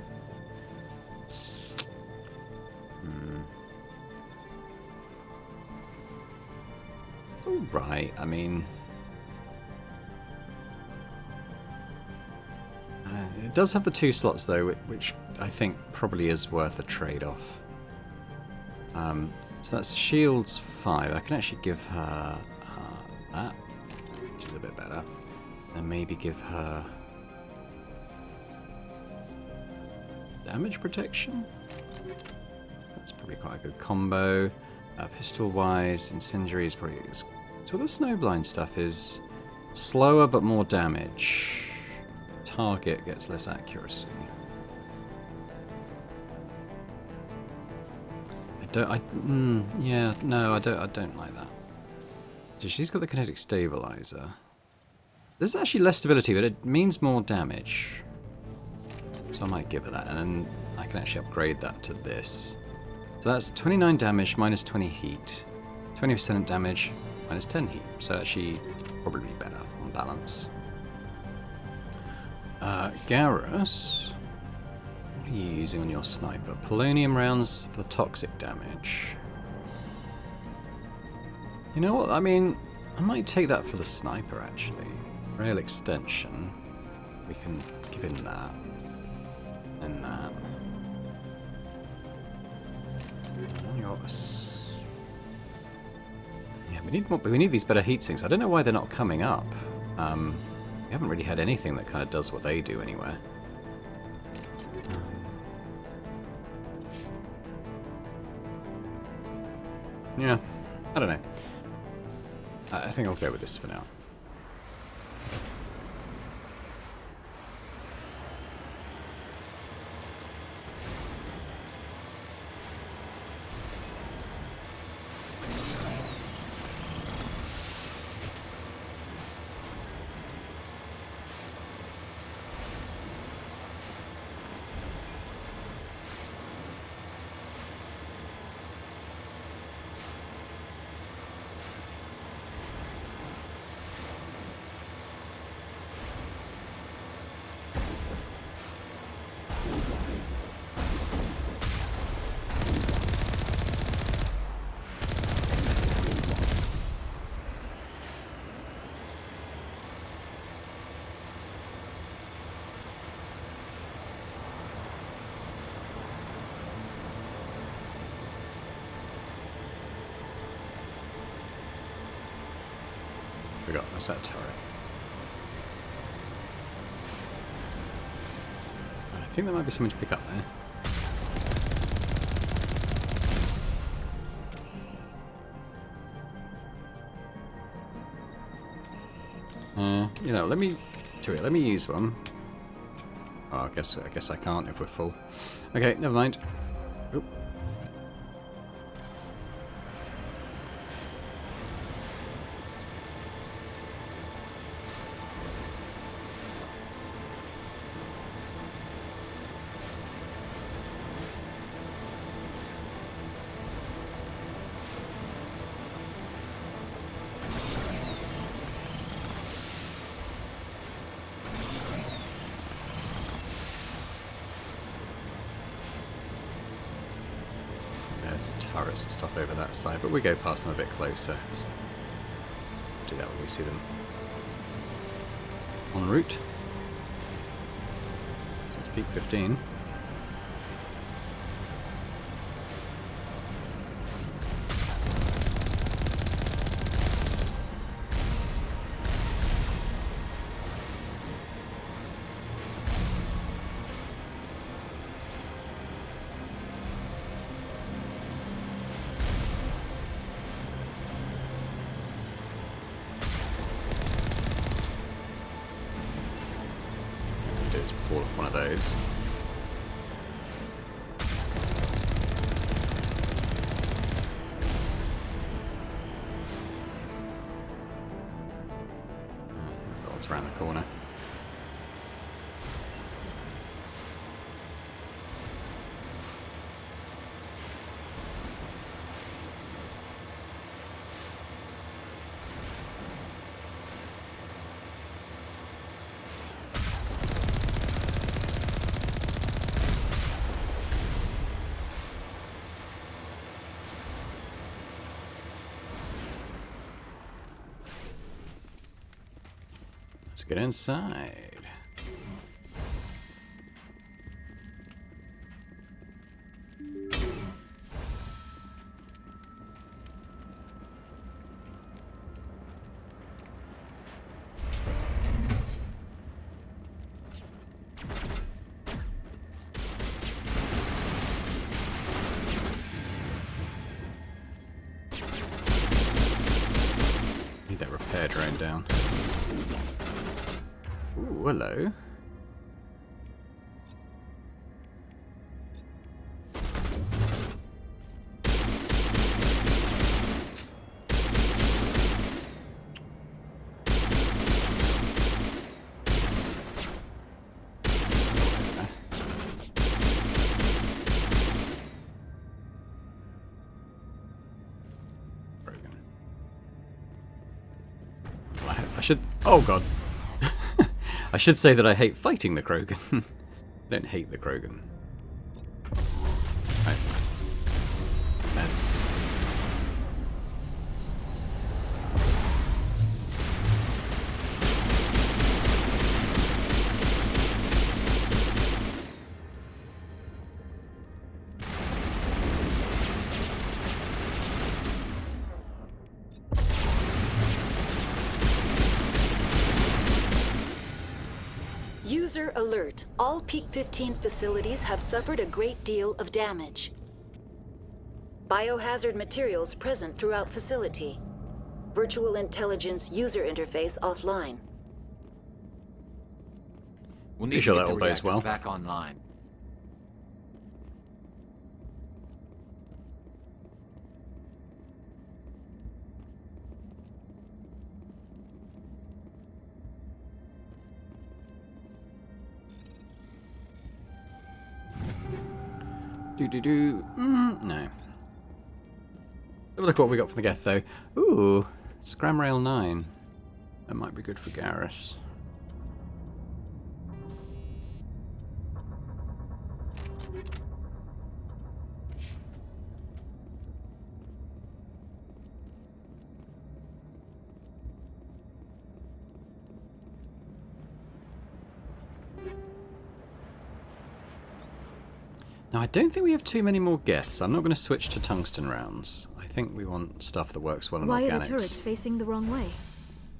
Alright, I mean... it does have the 2 slots though, which I think probably is worth a trade-off. So that's shields 5. I can actually give her that, which is a bit better. And maybe give her... damage protection? That's probably quite a good combo. Pistol-wise, incendiary is probably... So the snowblind stuff is slower but more damage. Target gets less accuracy. I don't like that. So she's got the kinetic stabilizer. This is actually less stability, but it means more damage. So I might give her that, and then I can actually upgrade that to this. So that's 29 damage, minus 20 heat. 20% damage, minus 10 heat. So actually, probably better on balance. Garrus, what are you using on your sniper? Polonium rounds for the toxic damage. You know what, I mean, I might take that for the sniper actually. Rail extension. We can give him that. And that. Yeah, we need more, but we need these better heat sinks. I don't know why they're not coming up. We haven't really had anything that kind of does what they do anywhere. Yeah, I don't know. I think I'll go with this for now. Forgot, what's that turret? I think there might be something to pick up there. You know, let me use one. Oh, I guess I can't if we're full. Okay, never mind. Oop. There's turrets and stuff over that side, but we go past them a bit closer. So do that when we see them en route. Since peak 15. Fall off one of those. It's around the corner. Let's get inside. Need that repair drone down. Ooh, hello. I should... Oh god. I should say that I hate fighting the Krogan. I don't hate the Krogan. Right. Meds. User alert. All Peak 15 facilities have suffered a great deal of damage. Biohazard materials present throughout facility. Virtual intelligence user interface offline. We'll Be need sure to that get all the goes reactors well. back online. No. Have a look at what we got from the Geth, though. Ooh, Scram Rail 9. That might be good for Garrus. Now, I don't think we have too many more Geths. I'm not going to switch to tungsten rounds. I think we want stuff that works well in Why organics. are the turrets facing the wrong way?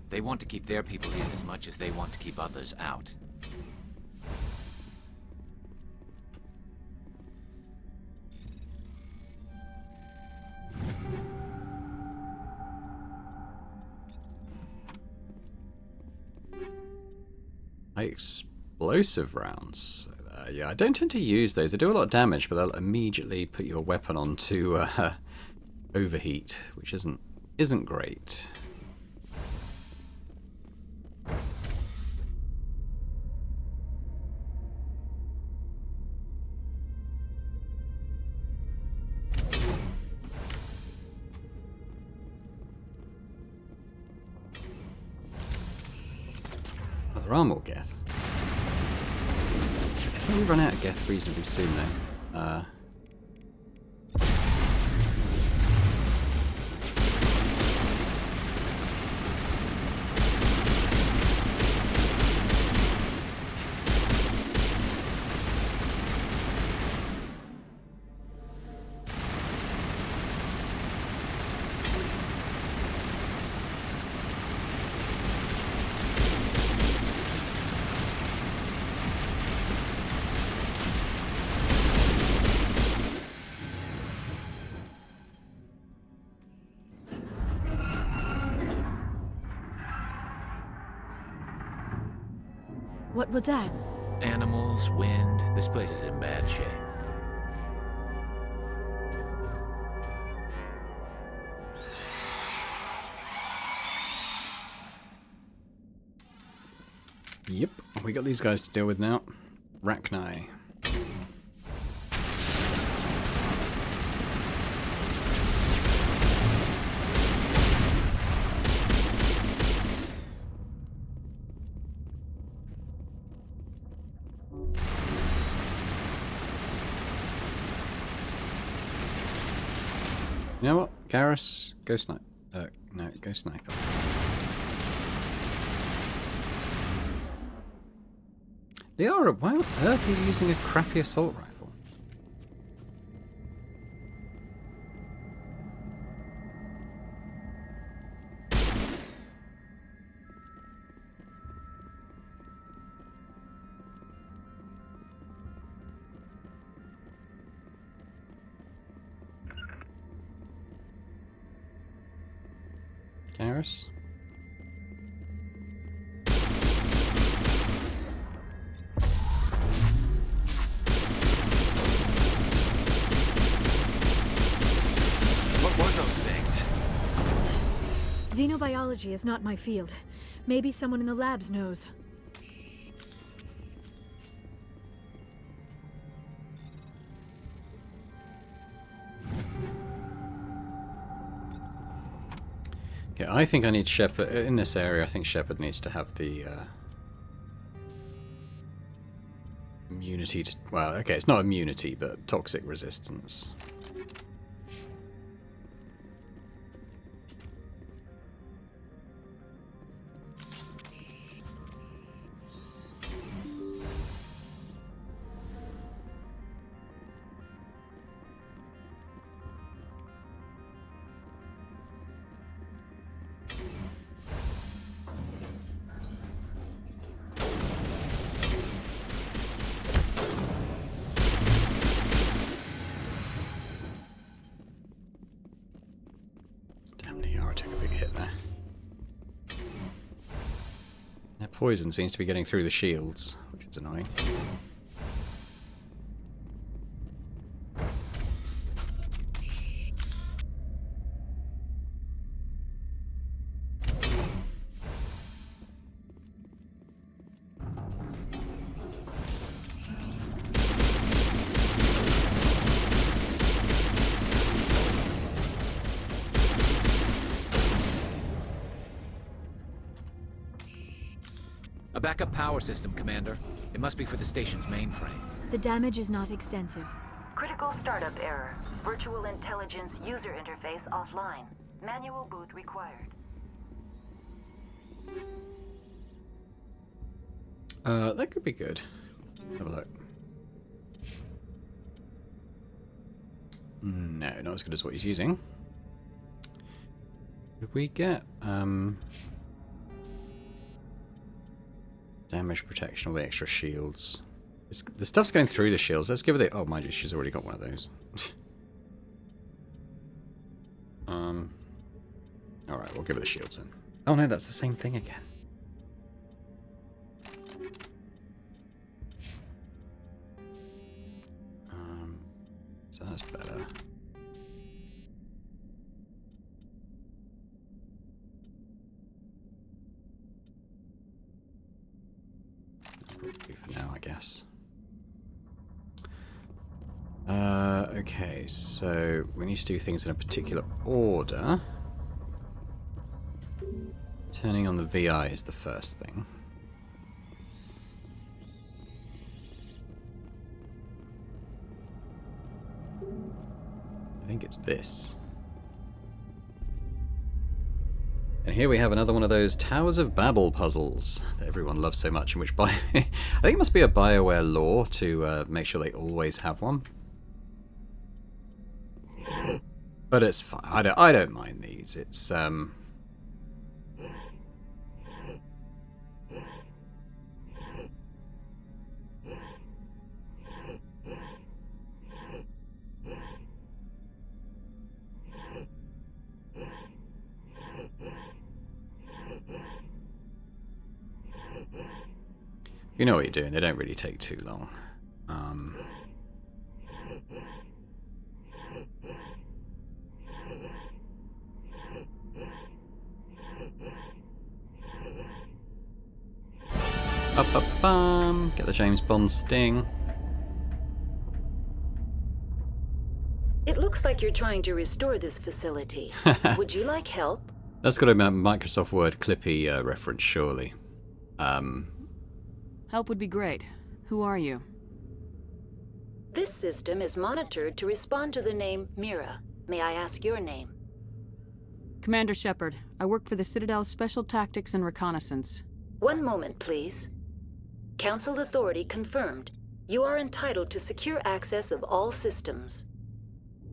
They want to keep their people in as much as they want to keep others out. Explosive rounds. Yeah, I don't tend to use those. They do a lot of damage, but they'll immediately put your weapon onto overheat, which isn't great. Oh, there are more Geth. I think we run out of Geth reasonably soon, though. What was that? Animals, wind, this place is in bad shape. Yep, we got these guys to deal with now. Rachni. You know what? Garrus, go snipe. No, go sniper. Liara, why on earth are you using a crappy assault rifle? Garrus? What were those things? Xenobiology is not my field. Maybe someone in the labs knows. Yeah, I think I need Shepard in this area. I think Shepard needs to have the immunity to, well, okay, it's not immunity, but toxic resistance. hit there. Their poison seems to be getting through the shields, which is annoying. A backup power system, Commander. It must be for the station's mainframe. The damage is not extensive. Critical startup error. Virtual intelligence user interface offline. Manual boot required. That could be good. Have a look. No, not as good as what he's using. Did we get damage protection, all the extra shields? The stuff's going through the shields. Let's give it the... Oh, mind you, she's already got one of those. Alright, we'll give it the shields then. Oh no, that's the same thing again. So that's better. Probably for now, I guess. Okay, so we need to do things in a particular order. Turning on the VI is the first thing. I think it's this. And here we have another one of those Towers of Babel puzzles that everyone loves so much, in which I think it must be a BioWare law to make sure they always have one. But it's fine. I don't mind these. It's you know what you're doing. They don't really take too long. Get the James Bond sting. It looks like you're trying to restore this facility. Would you like help? That's got a Microsoft Word Clippy reference, surely. Help would be great. Who are you? This system is monitored to respond to the name Mira. May I ask your name? Commander Shepard. I work for the Citadel's Special Tactics and Reconnaissance. One moment, please. Council authority confirmed. You are entitled to secure access of all systems.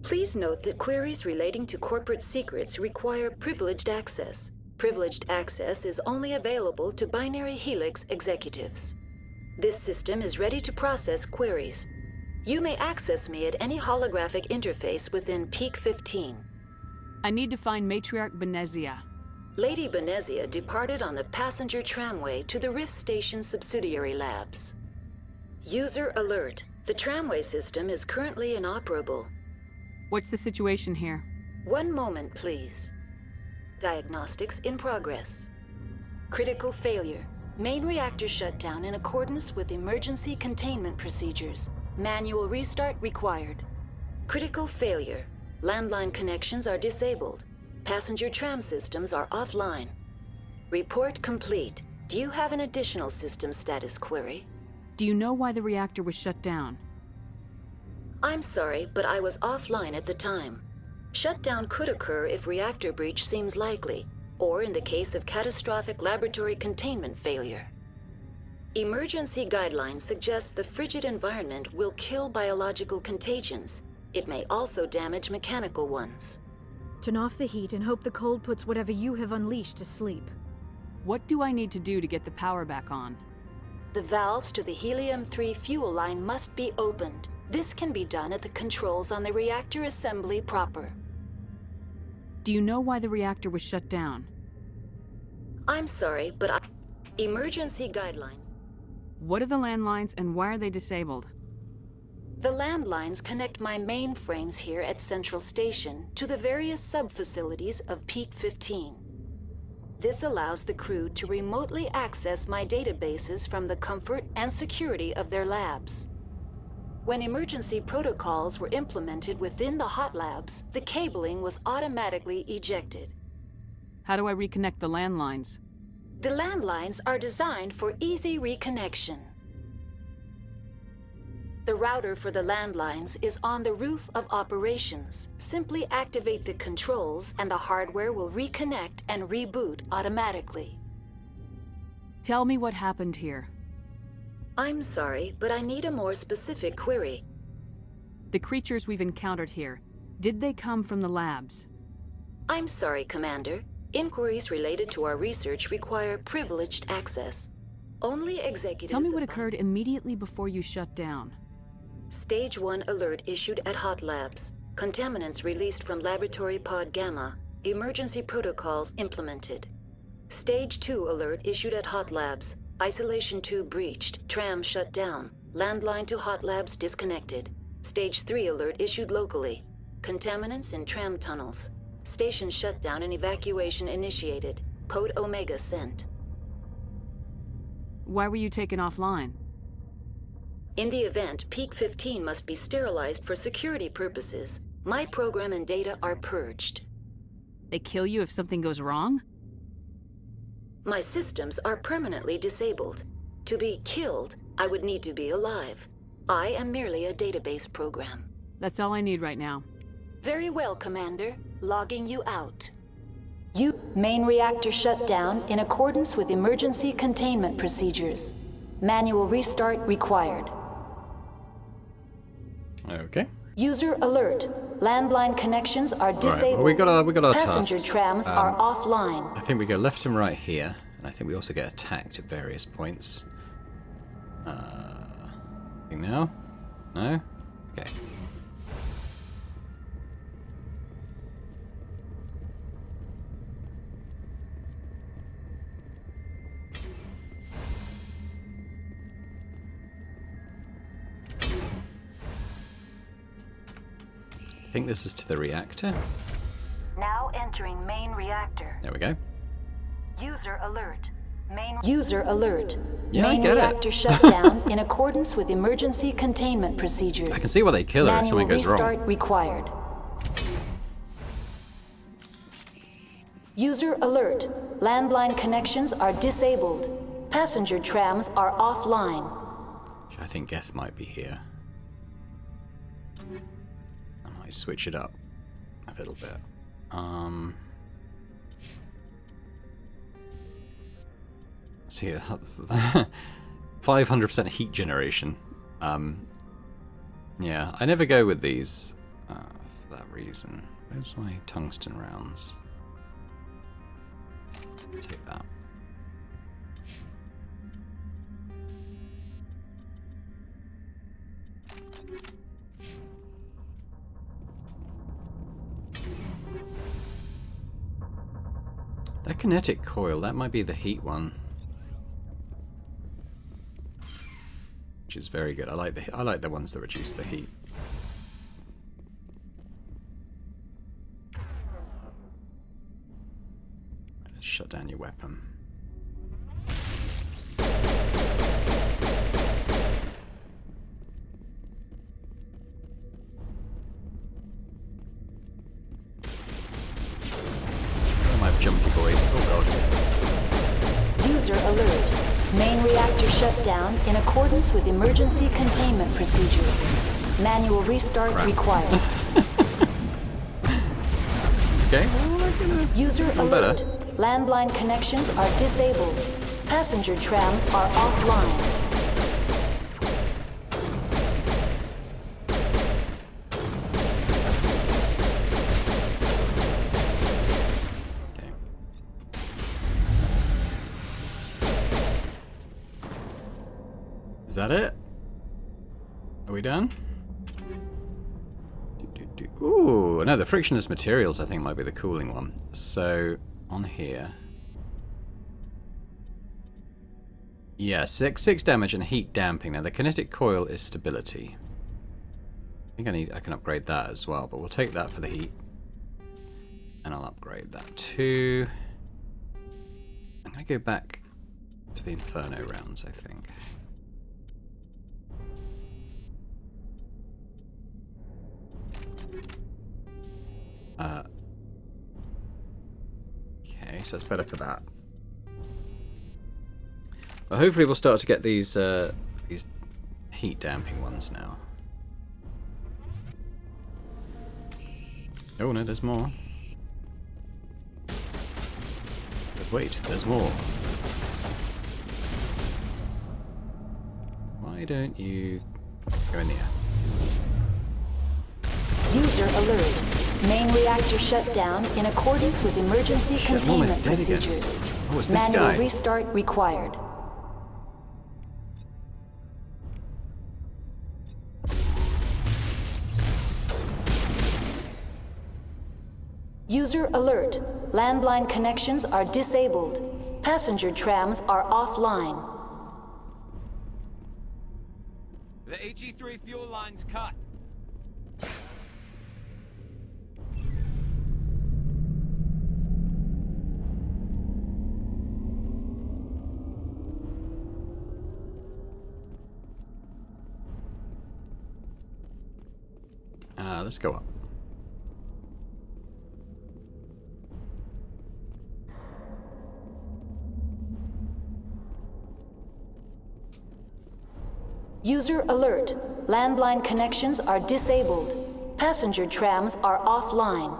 Please note that queries relating to corporate secrets require privileged access. Privileged access is only available to Binary Helix executives. This system is ready to process queries. You may access me at any holographic interface within Peak 15. I need to find Matriarch Benezia. Lady Benezia departed on the passenger tramway to the Rift Station subsidiary labs. User alert. The tramway system is currently inoperable. What's the situation here? One moment, please. Diagnostics in progress. Critical failure. Main reactor shut down in accordance with emergency containment procedures. Manual restart required. Critical failure. Landline connections are disabled. Passenger tram systems are offline. Report complete. Do you have an additional system status query? Do you know why the reactor was shut down? I'm sorry, but I was offline at the time. Shutdown could occur if reactor breach seems likely, or in the case of catastrophic laboratory containment failure. Emergency guidelines suggest the frigid environment will kill biological contagions. It may also damage mechanical ones. Turn off the heat and hope the cold puts whatever you have unleashed to sleep. What do I need to do to get the power back on? The valves to the helium-3 fuel line must be opened. This can be done at the controls on the reactor assembly proper. Do Do you know why the reactor was shut down? I'm sorry, but emergency guidelines. What are the landlines and why are they disabled? The landlines connect my mainframes here at Central Station to the various sub-facilities of Peak 15. This allows the crew to remotely access my databases from the comfort and security of their labs. When emergency protocols were implemented within the hot labs, the cabling was automatically ejected. How do I reconnect the landlines? The landlines are designed for easy reconnection. The router for the landlines is on the roof of operations. Simply activate the controls and the hardware will reconnect and reboot automatically. Tell me what happened here. I'm sorry, but I need a more specific query. The creatures we've encountered here, did they come from the labs? I'm sorry, Commander. Inquiries related to our research require privileged access. Only executives... Tell me what occurred immediately before you shut down. Stage 1 alert issued at Hot Labs. Contaminants released from Laboratory Pod Gamma. Emergency protocols implemented. Stage 2 alert issued at Hot Labs. Isolation tube breached. Tram shut down. Landline to Hot Labs disconnected. Stage 3 alert issued locally. Contaminants in tram tunnels. Station shutdown and evacuation initiated. Code Omega sent. Why were you taken offline? In the event, Peak 15 must be sterilized for security purposes. My program and data are purged. They kill you if something goes wrong? My systems are permanently disabled. To be killed, I would need to be alive. I am merely a database program. That's all I need right now. Very well, Commander. Logging you out. Main reactor shut down in accordance with emergency containment procedures. Manual restart required. Okay. User alert. Landline connections are disabled. Right, well, we got our Passenger tasks. trams are offline. I think we go left and right here, and I think we also get attacked at various points. Now? No? Okay. I think this is to the reactor. Now entering main reactor. There we go. User alert. User alert. Yeah, main I get reactor it. shut down in accordance with emergency containment procedures. I can see why they kill her if something goes restart wrong. required. User alert. Landline connections are disabled. Passenger trams are offline. I think Geth might be here. I might switch it up a little bit. 500% heat generation. Yeah, I never go with these for that reason. Where's my tungsten rounds? Take that. That kinetic coil, that might be the heat one. Which is very good. I like the ones that reduce the heat. Let's shut down your weapon. Jumpy boys. Oh god. User alert. Main reactor shut down in accordance with emergency containment procedures. Manual restart required. Okay. User alert. Landline connections are disabled. Passenger trams are offline. Is that it? Are we done? Ooh, no, the frictionless materials I think might be the cooling one. So, on here... Yeah, 6 damage and heat damping. Now, the kinetic coil is stability. I think I can upgrade that as well, but we'll take that for the heat. And I'll upgrade that too. I'm going to go back to the Inferno rounds, I think. Okay, so that's better for that. But hopefully we'll start to get these heat damping ones now. Oh no, there's more. But wait, there's more. Why don't you go in the air? User alert. Main reactor shut down in accordance with emergency containment procedures. Oh, it's this Manual guy. restart required. User alert. Landline connections are disabled. Passenger trams are offline. The HE3 fuel line's cut. Let's go up. User alert. Landline connections are disabled. Passenger trams are offline.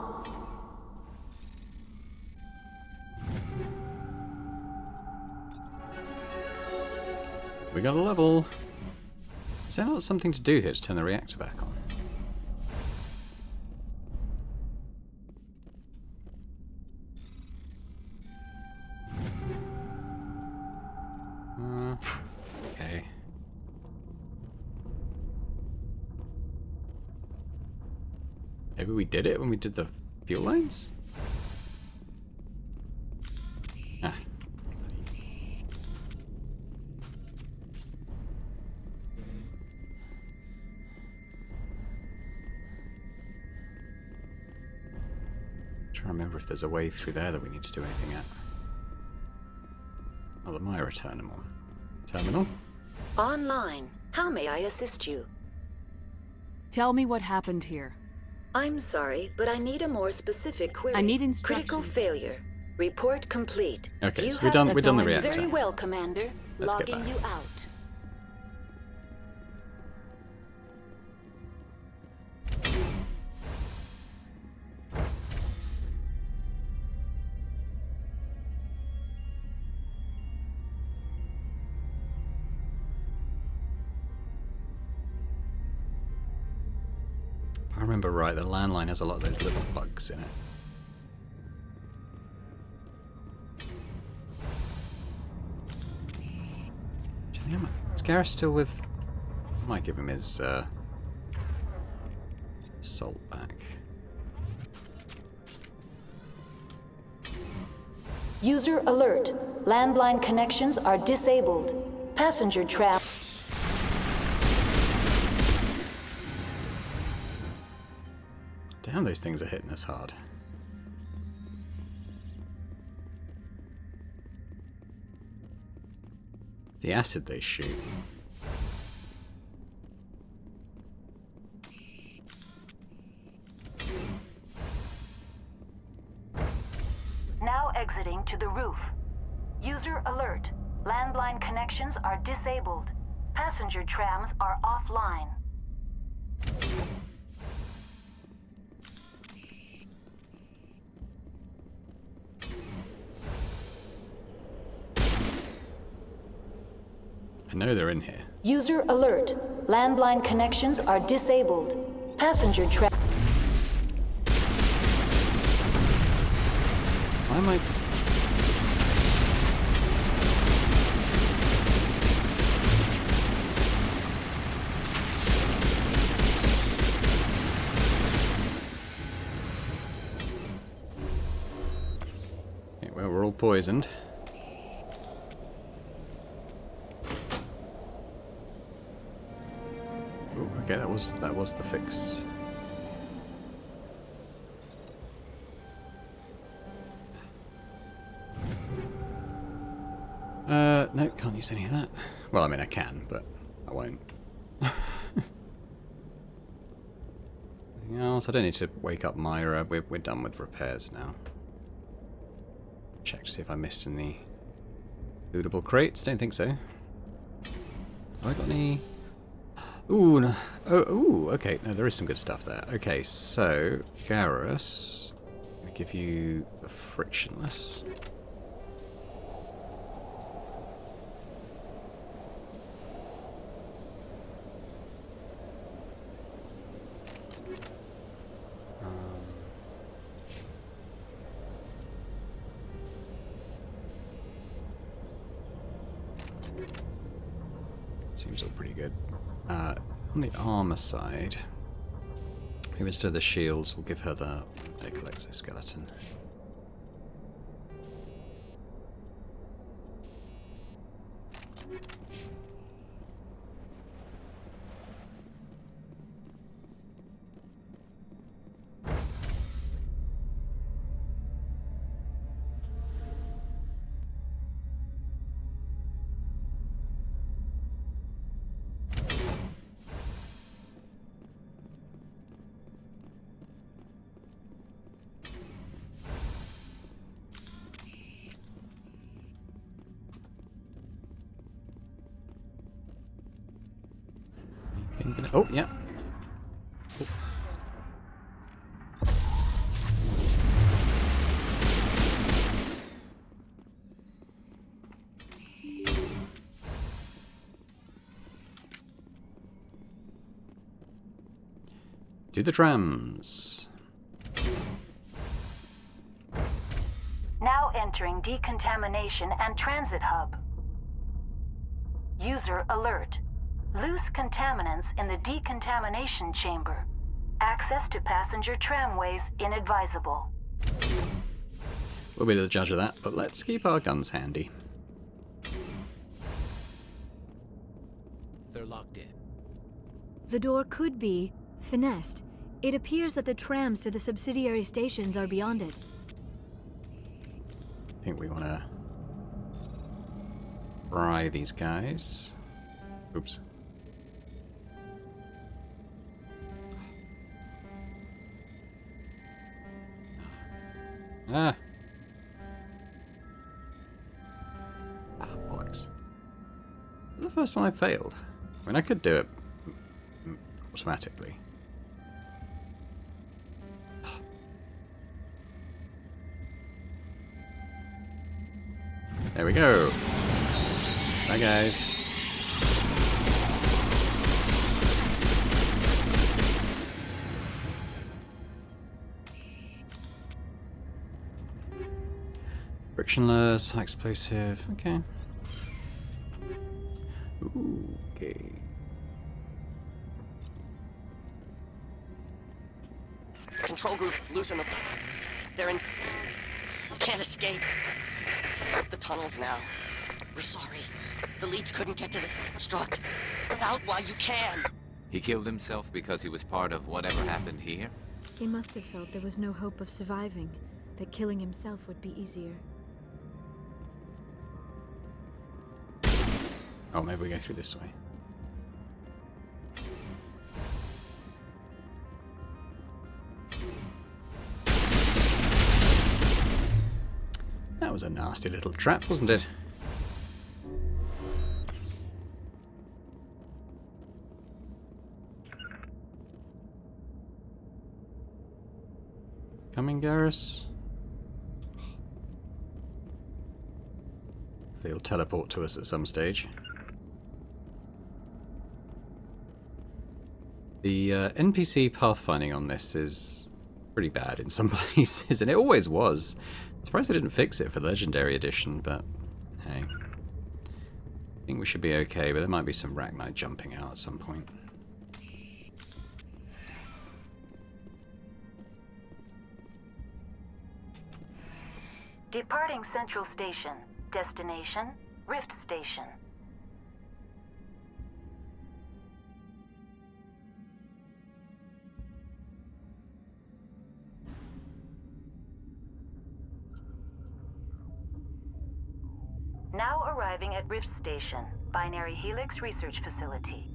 We got a level. Is there not something to do here to turn the reactor back on? Okay. Maybe we did it when we did the fuel lines? Ah. Trying to remember if there's a way through there that we need to do anything at. Oh, the Myra terminal. Online. How may I assist you? Tell me what happened here. I'm sorry, but I need a more specific query. I need instructions. Critical failure. Report complete. Okay, You so we've done the reactor. Very well, Commander. Let's get Logging back. you out. If I remember right, the landline has a lot of those little bugs in it. Is Gareth still with... I might give him his salt back. User alert. Landline connections are disabled. Passenger trap. Damn, those things are hitting us hard. The acid they shoot. Now exiting to the roof. User alert. Landline connections are disabled. Passenger trams are offline. I know they're in here. User alert. Landline connections are disabled. Passenger trap. Why am I... well, we're all poisoned. Ooh, okay, that was the fix. No, can't use any of that. Well, I mean, I can, but I won't. Anything else? I don't need to wake up Myra. We're done with repairs now. Check to see if I missed any lootable crates. Don't think so. Have I got any? Ooh, no. Ooh, okay. No, there is some good stuff there. Okay, so Garrus, I'm gonna give you the frictionless. Seems all pretty good. On the armor side, maybe instead of the shields, we'll give her the medical exoskeleton. Oh, yeah. Oh. To the trams. Now entering decontamination and transit hub. User alert. Loose contaminants in the decontamination chamber. Access to passenger tramways inadvisable. We'll be the judge of that, but let's keep our guns handy. They're locked in. The door could be finessed. It appears that the trams to the subsidiary stations are beyond it. I think we want to fry these guys. Oops. Ah, bollocks. The first one I failed. I mean, I could do it automatically. There we go. Bye, guys. Frictionless, high explosive, okay. Ooh, okay. Control group, loosen them. They're in... Can't escape. The tunnels now. We're sorry. The leads couldn't get to the struck. Get out while you can. He killed himself because he was part of whatever happened here? He must have felt there was no hope of surviving, that killing himself would be easier. Oh, maybe we go through this way. That was a nasty little trap, wasn't it? Coming, Garrus? He'll teleport to us at some stage. The NPC pathfinding on this is pretty bad in some places, and it always was. Surprised they didn't fix it for the Legendary Edition, but hey. I think we should be okay, but there might be some Rachni jumping out at some point. Departing Central Station. Destination, Rift Station. Now arriving at Rift Station, Binary Helix Research Facility.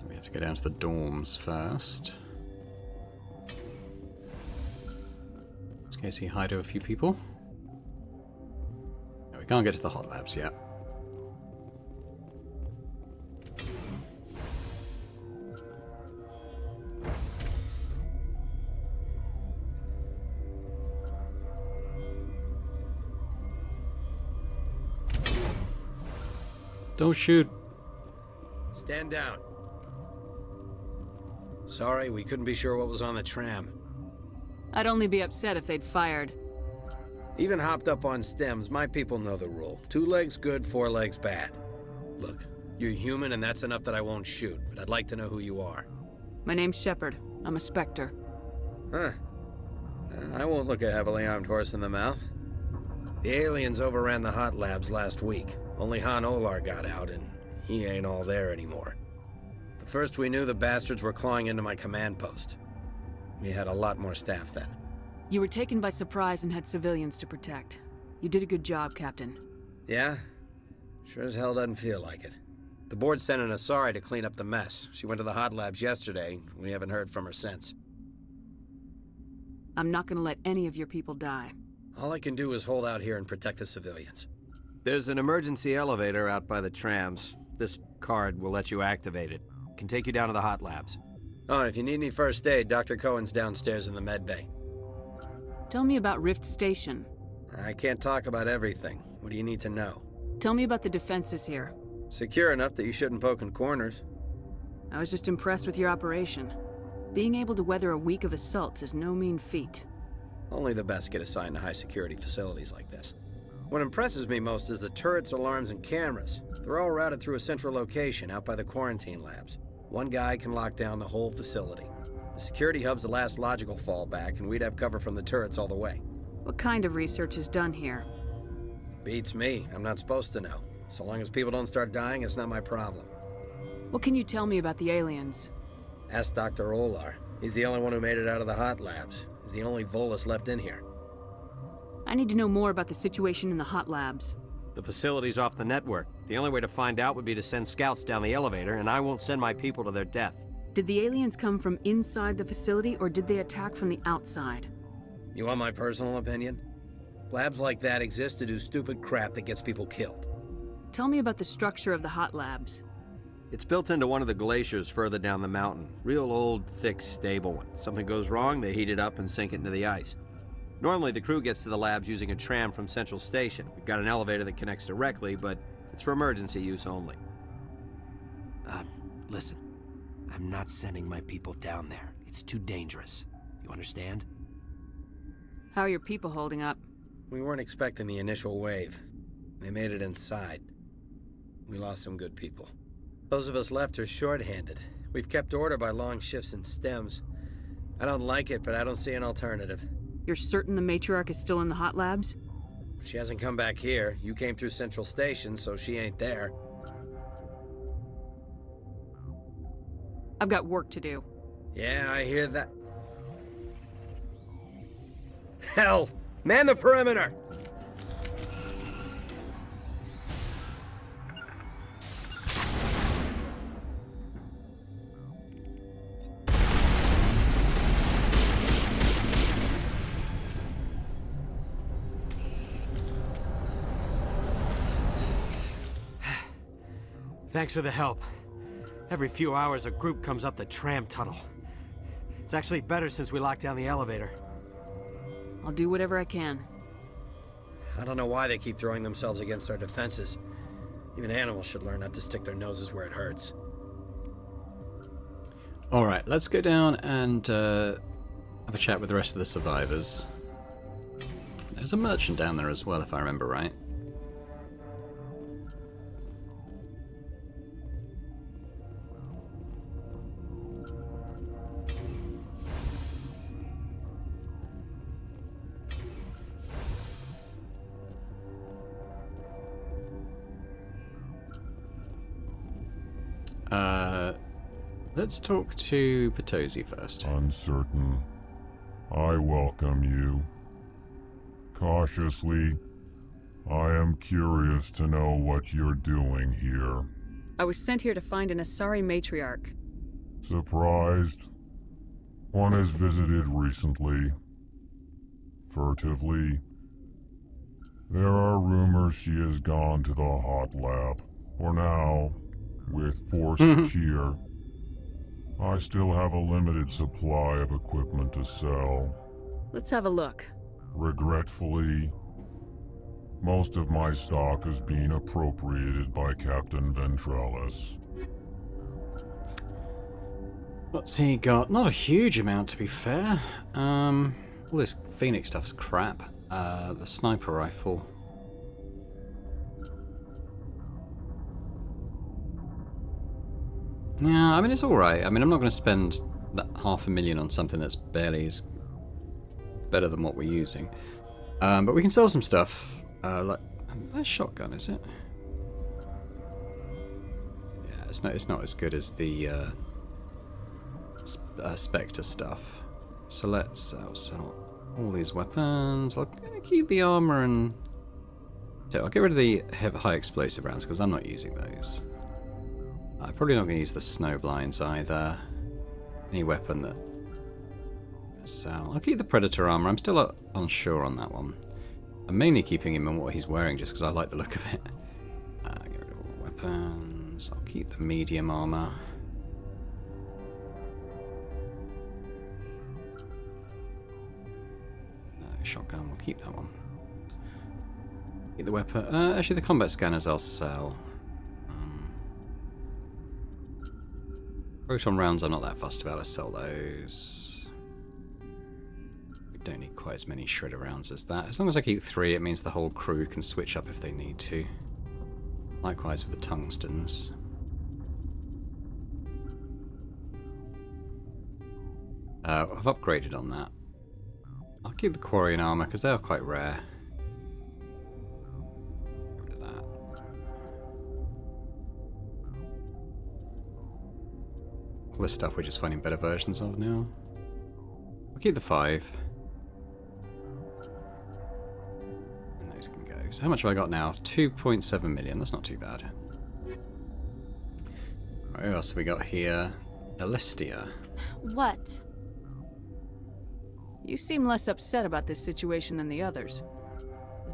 We have to go down to the dorms first. Let's go see hi to a few people. No, we can't get to the hot labs yet. Don't shoot. Stand down. Sorry, we couldn't be sure what was on the tram. I'd only be upset if they'd fired. Even hopped up on stems, my people know the rule. 2 legs good, 4 legs bad. Look, you're human and that's enough that I won't shoot, but I'd like to know who you are. My name's Shepard. I'm a Spectre. Huh. I won't look a heavily armed horse in the mouth. The aliens overran the hot labs last week. Only Han Olar got out, and he ain't all there anymore. The first we knew, the bastards were clawing into my command post. We had a lot more staff then. You were taken by surprise and had civilians to protect. You did a good job, Captain. Yeah? Sure as hell doesn't feel like it. The board sent an Asari to clean up the mess. She went to the hot labs yesterday. We haven't heard from her since. I'm not gonna let any of your people die. All I can do is hold out here and protect the civilians. There's an emergency elevator out by the trams. This card will let you activate it. Can take you down to the hot labs. Oh, and if you need any first aid, Dr. Cohen's downstairs in the med bay. Tell me about Rift Station. I can't talk about everything. What do you need to know? Tell me about the defenses here. Secure enough that you shouldn't poke in corners. I was just impressed with your operation. Being able to weather a week of assaults is no mean feat. Only the best get assigned to high-security facilities like this. What impresses me most is the turrets, alarms, and cameras. They're all routed through a central location out by the quarantine labs. One guy can lock down the whole facility. The security hub's the last logical fallback, and we'd have cover from the turrets all the way. What kind of research is done here? Beats me. I'm not supposed to know. So long as people don't start dying, it's not my problem. What can you tell me about the aliens? Ask Dr. Olar. He's the only one who made it out of the hot labs. He's the only Volus left in here. I need to know more about the situation in the hot labs. The facility's off the network. The only way to find out would be to send scouts down the elevator, and I won't send my people to their death. Did the aliens come from inside the facility, or did they attack from the outside? You want my personal opinion? Labs like that exist to do stupid crap that gets people killed. Tell me about the structure of the hot labs. It's built into one of the glaciers further down the mountain. Real old, thick, stable one. Something goes wrong, they heat it up and sink it into the ice. Normally, the crew gets to the labs using a tram from Central Station. We've got an elevator that connects directly, but it's for emergency use only. Listen. I'm not sending my people down there. It's too dangerous. You understand? How are your people holding up? We weren't expecting the initial wave. They made it inside. We lost some good people. Those of us left are short-handed. We've kept order by long shifts and stems. I don't like it, but I don't see an alternative. You're certain the matriarch is still in the hot labs? She hasn't come back here. You came through Central Station, so she ain't there. I've got work to do. Yeah, I hear that. Hell! Man the perimeter! Thanks for the help. Every few hours, a group comes up the tram tunnel. It's actually better since we locked down the elevator. I'll do whatever I can. I don't know why they keep throwing themselves against our defenses. Even animals should learn not to stick their noses where it hurts. Alright, let's go down and have a chat with the rest of the survivors. There's a merchant down there as well, if I remember right. Let's talk to Potosi first. Uncertain. I welcome you. Cautiously, I am curious to know what you're doing here. I was sent here to find an Asari matriarch. Surprised? One has visited recently. Furtively. There are rumors she has gone to the hot lab. For now, with forced cheer, I still have a limited supply of equipment to sell. Let's have a look. Regretfully, most of my stock is being appropriated by Captain Ventrellis. What's he got? Not a huge amount, to be fair. All this Phoenix stuff's crap. The sniper rifle. Yeah, I mean, it's alright. I mean, I'm not going to spend that $500,000 on something that's barely as better than what we're using. But we can sell some stuff. Like, that shotgun, is it? Yeah, it's not as good as the Spectre stuff. So let's sell all these weapons. I'll keep the armor and... I'll get rid of the high explosive rounds because I'm not using those. I'm probably not going to use the snow blinds either. Any weapon that I sell. I'll keep the Predator armor. I'm still unsure on that one. I'm mainly keeping him in what he's wearing just because I like the look of it. Get rid of all the weapons. I'll keep the medium armor. Shotgun, we'll keep that one. Keep the weapon. Actually, the combat scanners I'll sell. Proton rounds I'm not that fussed about. Let's sell those. We don't need quite as many shredder rounds as that. As long as I keep 3, it means the whole crew can switch up if they need to. Likewise with the tungstens. I've upgraded on that. I'll keep the Quarian armor because they are quite rare. Get rid of that. All this stuff we're just finding better versions of now. I'll keep the 5. And those can go. So how much have I got now? 2.7 million. That's not too bad. Right, what else have we got here? Alestia. What? You seem less upset about this situation than the others.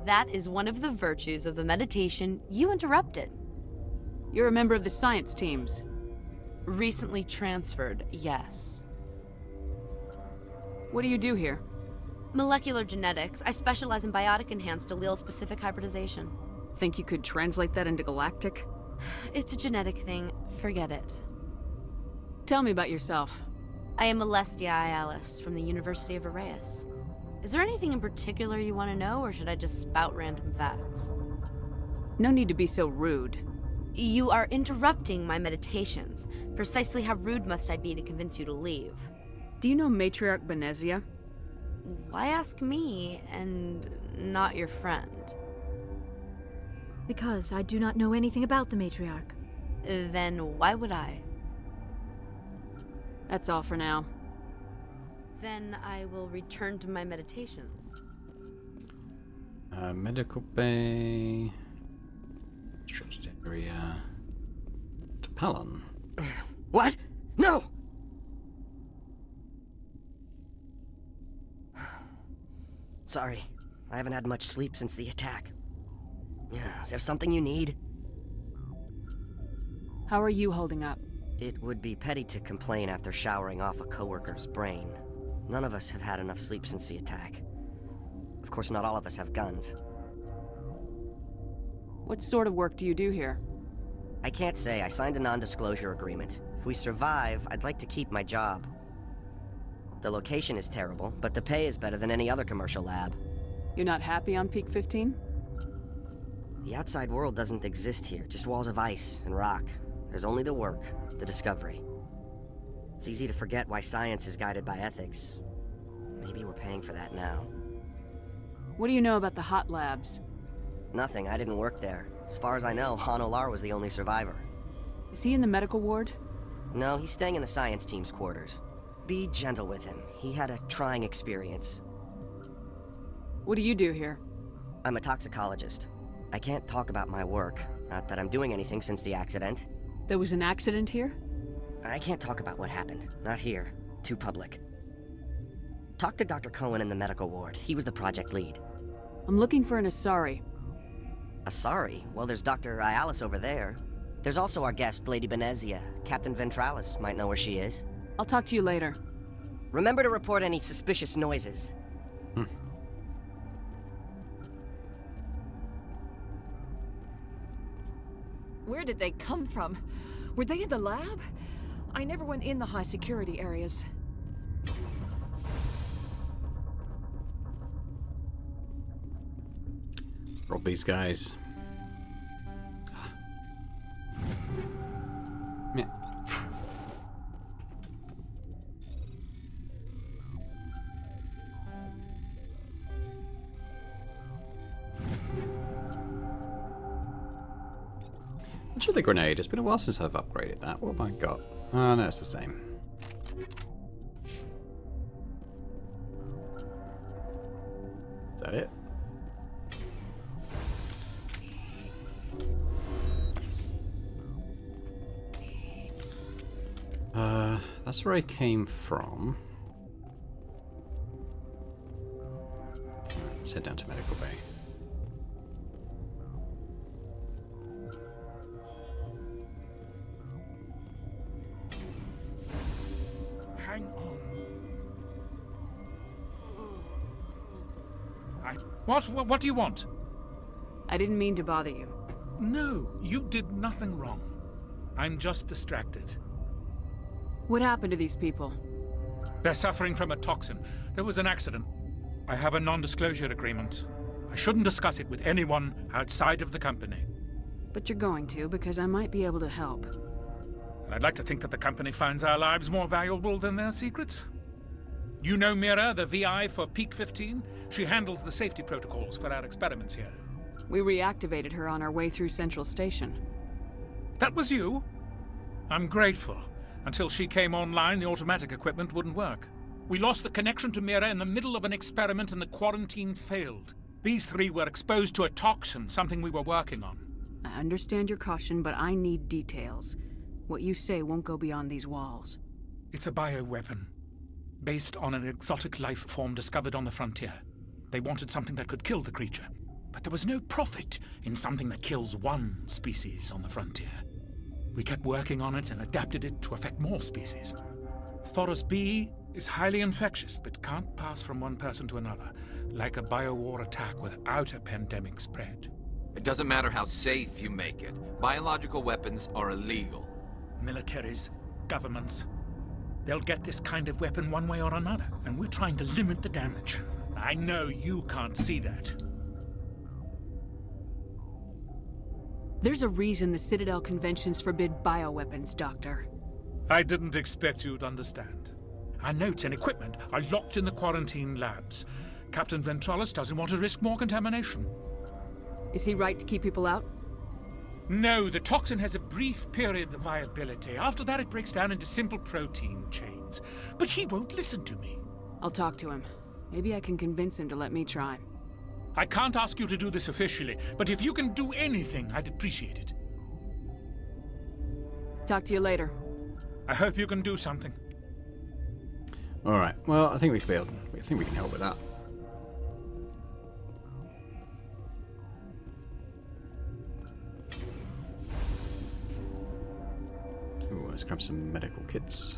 That is one of the virtues of the meditation you interrupted. You're a member of the science teams. Recently transferred, yes. What do you do here? Molecular genetics. I specialize in biotic-enhanced allele-specific hybridization. Think you could translate that into galactic? It's a genetic thing. Forget it. Tell me about yourself. I am Alestia Ialis from the University of Arraeus. Is there anything in particular you want to know, or should I just spout random facts? No need to be so rude. You are interrupting my meditations. Precisely how rude must I be to convince you to leave? Do you know Matriarch Benezia? Why ask me, and not your friend? Because I do not know anything about the matriarch. Then why would I? That's all for now. Then I will return to my meditations. Medical bay. Stretched area. To Palon. What? No! Sorry, I haven't had much sleep since the attack. Is there something you need? How are you holding up? It would be petty to complain after showering off a coworker's brain. None of us have had enough sleep since the attack. Of course, not all of us have guns. What sort of work do you do here? I can't say. I signed a non-disclosure agreement. If we survive, I'd like to keep my job. The location is terrible, but the pay is better than any other commercial lab. You're not happy on Peak 15? The outside world doesn't exist here, just walls of ice and rock. There's only the work, the discovery. It's easy to forget why science is guided by ethics. Maybe we're paying for that now. What do you know about the hot labs? Nothing, I didn't work there. As far as I know, Han Olar was the only survivor. Is he in the medical ward? No, he's staying in the science team's quarters. Be gentle with him. He had a trying experience. What do you do here? I'm a toxicologist. I can't talk about my work. Not that I'm doing anything since the accident. There was an accident here? I can't talk about what happened. Not here. Too public. Talk to Dr. Cohen in the medical ward. He was the project lead. I'm looking for an Asari. Asari? Well, there's Dr. Ialis over there. There's also our guest, Lady Benezia. Captain Ventralis might know where she is. I'll talk to you later. Remember to report any suspicious noises. Where did they come from? Were they in the lab? I never went in the high security areas. Rob these guys. Yeah. Actually, the grenade. It's been a while since I've upgraded that. What have I got? Oh, no, it's the same. Is that it? That's where I came from. Let's head down to Medical Bay. Hang on. What do you want? I didn't mean to bother you. No, you did nothing wrong. I'm just distracted. What happened to these people? They're suffering from a toxin. There was an accident. I have a non-disclosure agreement. I shouldn't discuss it with anyone outside of the company. But you're going to, because I might be able to help. And I'd like to think that the company finds our lives more valuable than their secrets. You know Mira, the VI for Peak 15? She handles the safety protocols for our experiments here. We reactivated her on our way through Central Station. That was you? I'm grateful. Until she came online, the automatic equipment wouldn't work. We lost the connection to Mira in the middle of an experiment and the quarantine failed. These three were exposed to a toxin, something we were working on. I understand your caution, but I need details. What you say won't go beyond these walls. It's a bioweapon, based on an exotic life form discovered on the frontier. They wanted something that could kill the creature, but there was no profit in something that kills one species on the frontier. We kept working on it and adapted it to affect more species. Thoros B is highly infectious, but can't pass from one person to another, like a biowar attack without a pandemic spread. It doesn't matter how safe you make it. Biological weapons are illegal. Militaries, governments, they'll get this kind of weapon one way or another, and we're trying to limit the damage. I know you can't see that. There's a reason the Citadel conventions forbid bioweapons, Doctor. I didn't expect you'd understand. Our notes and equipment are locked in the quarantine labs. Captain Ventralis doesn't want to risk more contamination. Is he right to keep people out? No, the toxin has a brief period of viability. After that, it breaks down into simple protein chains. But he won't listen to me. I'll talk to him. Maybe I can convince him to let me try. I can't ask you to do this officially, but if you can do anything, I'd appreciate it. Talk to you later. I hope you can do something. All right. Well, I think we can help with that. Ooh, let's grab some medical kits.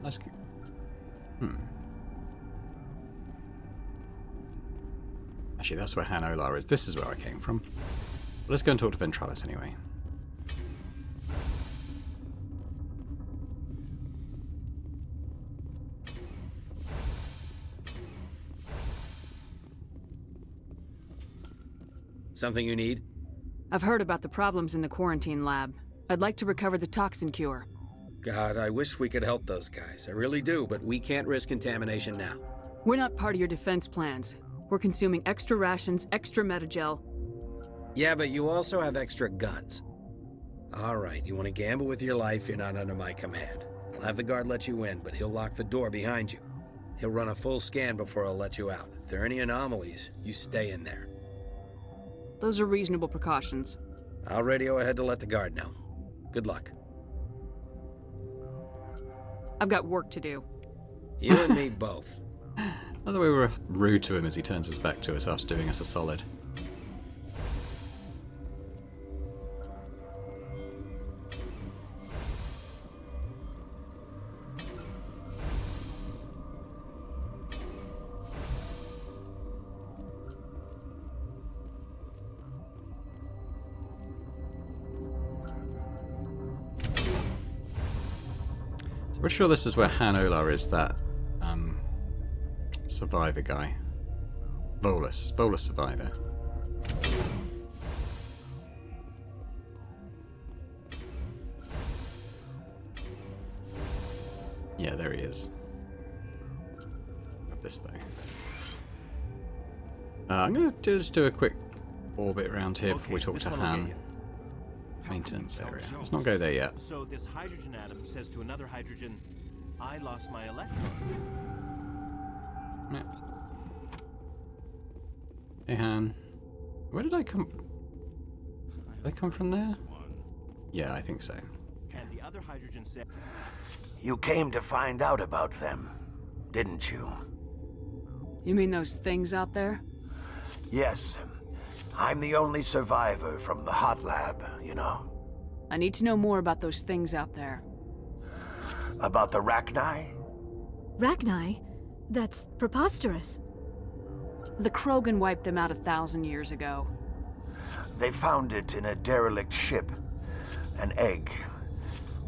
Let's go. Actually, that's where Han Olar is. This is where I came from. But let's go and talk to Ventralis anyway. Something you need? I've heard about the problems in the quarantine lab. I'd like to recover the toxin cure. God, I wish we could help those guys. I really do, but we can't risk contamination now. We're not part of your defense plans. We're consuming extra rations, extra metagel. Yeah, but you also have extra guns. All right, you want to gamble with your life, you're not under my command. I'll have the guard let you in, but he'll lock the door behind you. He'll run a full scan before he'll let you out. If there are any anomalies, you stay in there. Those are reasonable precautions. I'll radio ahead to let the guard know. Good luck. I've got work to do. You and me both. Not that we were rude to him as he turns his back to us after doing us a solid. Pretty sure this is where Han Olar is, that survivor guy. Volus survivor. Yeah, there he is. Grab this though. I'm gonna just do a quick orbit around here before we talk to Han. Maintenance area. Let's not go there yet. So this hydrogen atom says to another hydrogen, I lost my electron. Yeah. Hey Han. Where did I come? Did I come from there? Yeah, I think so. And the other hydrogen said, You came to find out about them, didn't you? You mean those things out there? Yes. I'm the only survivor from the hot lab, you know. I need to know more about those things out there. About the Rachni? Rachni? That's preposterous. The Krogan wiped them out 1,000 years ago. They found it in a derelict ship. An egg.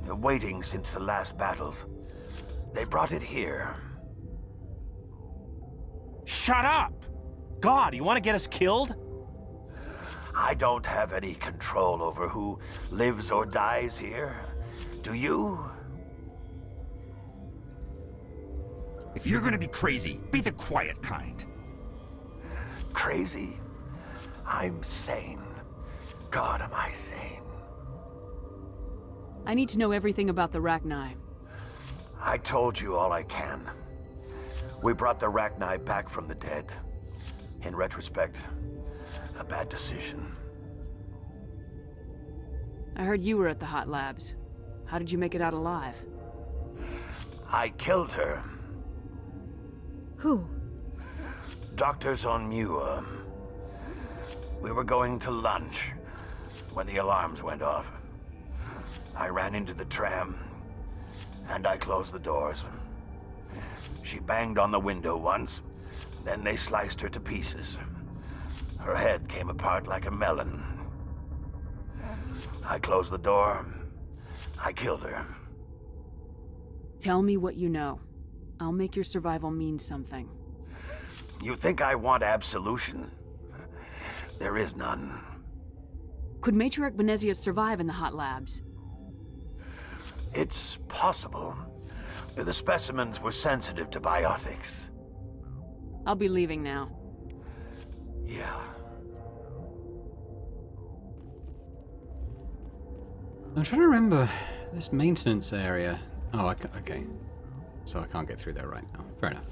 Waiting since the last battles. They brought it here. Shut up! God, you want to get us killed? I don't have any control over who lives or dies here. Do you? If you're gonna be crazy, be the quiet kind. Crazy? I'm sane. God, am I sane. I need to know everything about the Rachni. I told you all I can. We brought the Rachni back from the dead. In retrospect, a bad decision. I heard you were at the hot labs. How did you make it out alive? I killed her. Who? Doctors on Muir. We were going to lunch when the alarms went off. I ran into the tram, and I closed the doors. She banged on the window once, then they sliced her to pieces. Her head came apart like a melon. I closed the door. I killed her. Tell me what you know. I'll make your survival mean something. You think I want absolution? There is none. Could Matriarch Benezia survive in the hot labs? It's possible. The specimens were sensitive to biotics. I'll be leaving now. Yeah. I'm trying to remember this maintenance area. Oh, okay. So I can't get through there right now. Fair enough.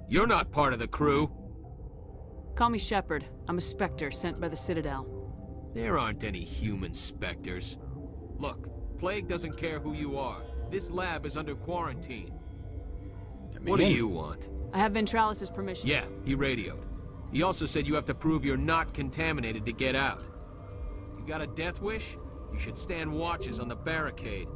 You're not part of the crew. Call me Shepard. I'm a Spectre sent by the Citadel. There aren't any human Spectres. Look, Plague doesn't care who you are. This lab is under quarantine. What do you want? I have Ventralis' permission. Yeah, he radioed. He also said you have to prove you're not contaminated to get out. You got a death wish? You should stand watches on the barricade.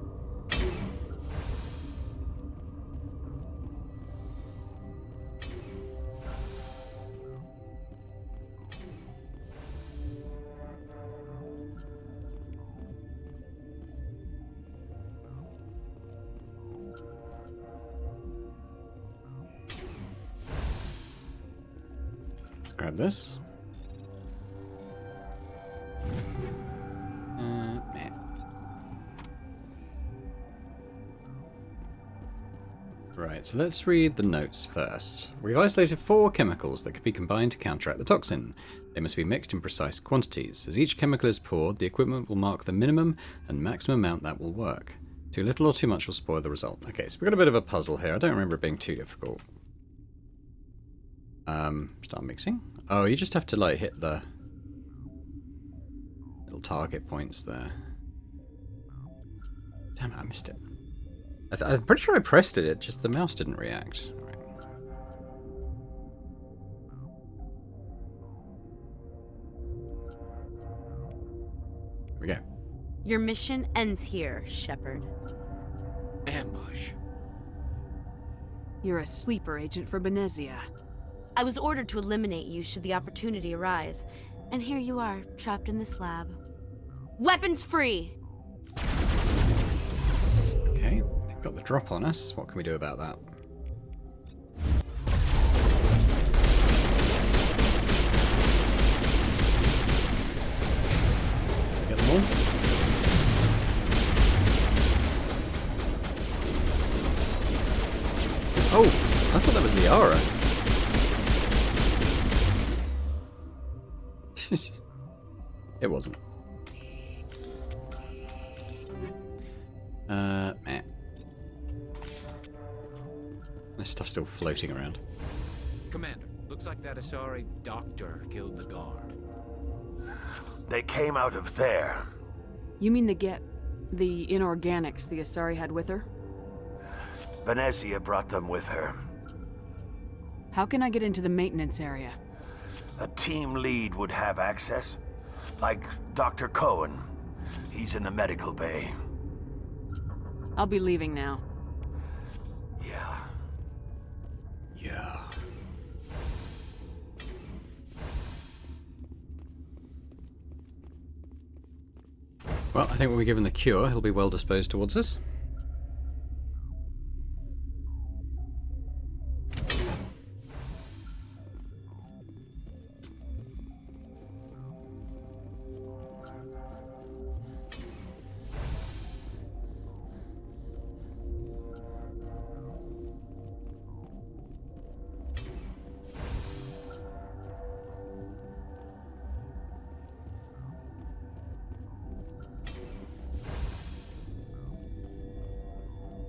grab this. Meh. Right, so let's read the notes first. We've isolated 4 chemicals that can be combined to counteract the toxin. They must be mixed in precise quantities. As each chemical is poured, the equipment will mark the minimum and maximum amount that will work. Too little or too much will spoil the result. Okay, so we've got a bit of a puzzle here. I don't remember it being too difficult. Start mixing. Oh, you just have to like hit the little target points there. Damn it, I missed it. I'm pretty sure I pressed it, just the mouse didn't react. Right. Here we go. Your mission ends here, Shepard. Ambush. You're a sleeper agent for Benezia. I was ordered to eliminate you should the opportunity arise. And here you are, trapped in this lab. Weapons free! Okay, they've got the drop on us. What can we do about that? Get them all? Oh, I thought that was Liara. It wasn't. Meh. This stuff's still floating around. Commander, looks like that Asari doctor killed the guard. They came out of there. You mean the inorganics the Asari had with her? Benezia brought them with her. How can I get into the maintenance area? A team lead would have access. Like Dr. Cohen. He's in the medical bay. I'll be leaving now. Yeah. Yeah. Well, I think when we're given the cure, he'll be well disposed towards us.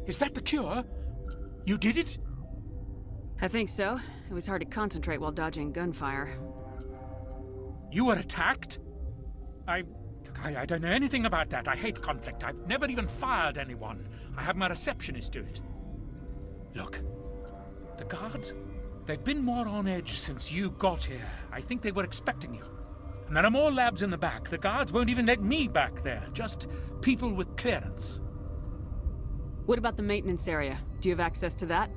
Is that the cure? You did it? I think so. It was hard to concentrate while dodging gunfire. You were attacked? I don't know anything about that. I hate conflict. I've never even fired anyone. I have my receptionist do it. Look, the guards, they've been more on edge since you got here. I think they were expecting you. And there are more labs in the back. The guards won't even let me back there. Just people with clearance. What about the maintenance area? Do you have access to that?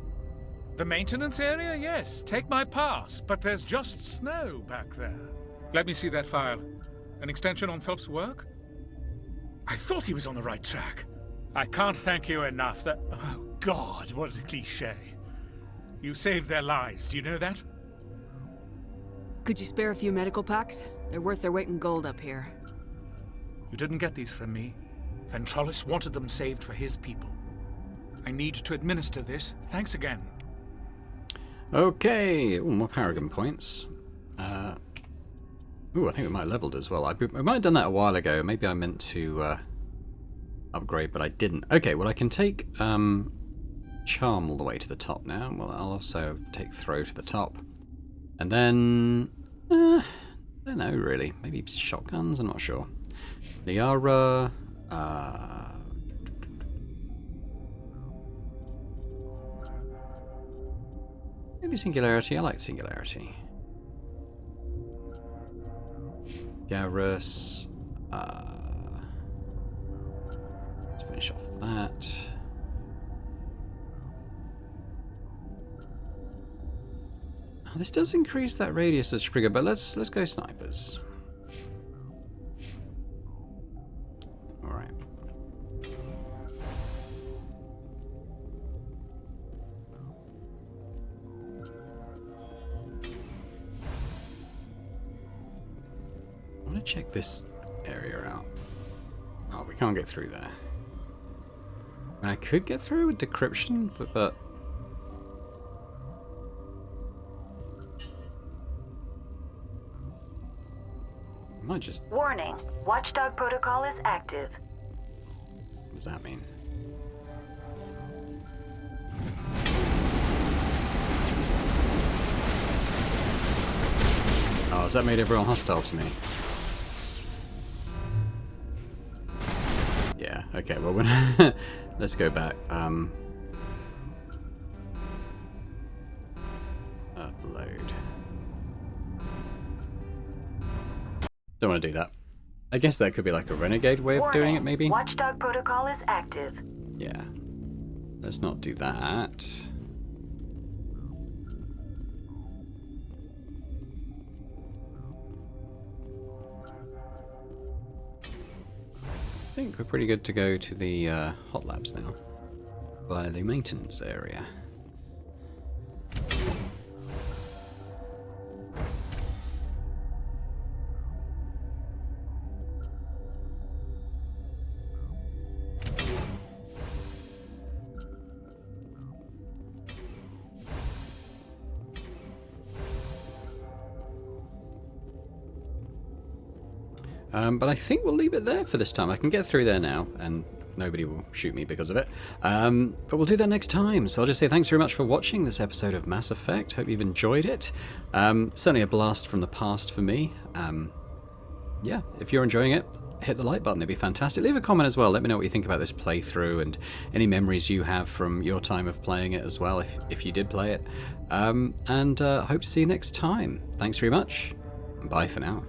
The maintenance area? Yes. Take my pass. But there's just snow back there. Let me see that file. An extension on Phelps' work? I thought he was on the right track. I can't thank you enough that... Oh, God, what a cliché. You saved their lives. Do you know that? Could you spare a few medical packs? They're worth their weight in gold up here. You didn't get these from me. Ventrolis wanted them saved for his people. I need to administer this. Thanks again. Okay. Ooh, more Paragon points. Ooh, I think we might have leveled as well. I might have done that a while ago. Maybe I meant to upgrade, but I didn't. Okay, well I can take Charm all the way to the top now. Well, I'll also take Throw to the top. And then... I don't know, really. Maybe shotguns? I'm not sure. Liara... maybe Singularity. I like Singularity. Garrus. Let's finish off that. Oh, this does increase that radius of Sprigger, but let's go snipers. All right. check this area out. Oh, we can't get through there. I could get through with decryption, but I might just... Warning, Watchdog protocol is active. What does that mean? Oh, has that made everyone hostile to me? Yeah, okay, well, let's go back. Upload. Don't want to do that. I guess that could be like a renegade way of doing it, maybe? Watchdog protocol is active. Yeah. Let's not do that. I think we're pretty good to go to the hot labs now, via the maintenance area. But I think we'll leave it there for this time. I can get through there now, and nobody will shoot me because of it. But we'll do that next time. So I'll just say thanks very much for watching this episode of Mass Effect. Hope you've enjoyed it. Certainly a blast from the past for me. Yeah, if you're enjoying it, hit the like button. It'd be fantastic. Leave a comment as well. Let me know what you think about this playthrough and any memories you have from your time of playing it as well, if you did play it. And hope to see you next time. Thanks very much. Bye for now.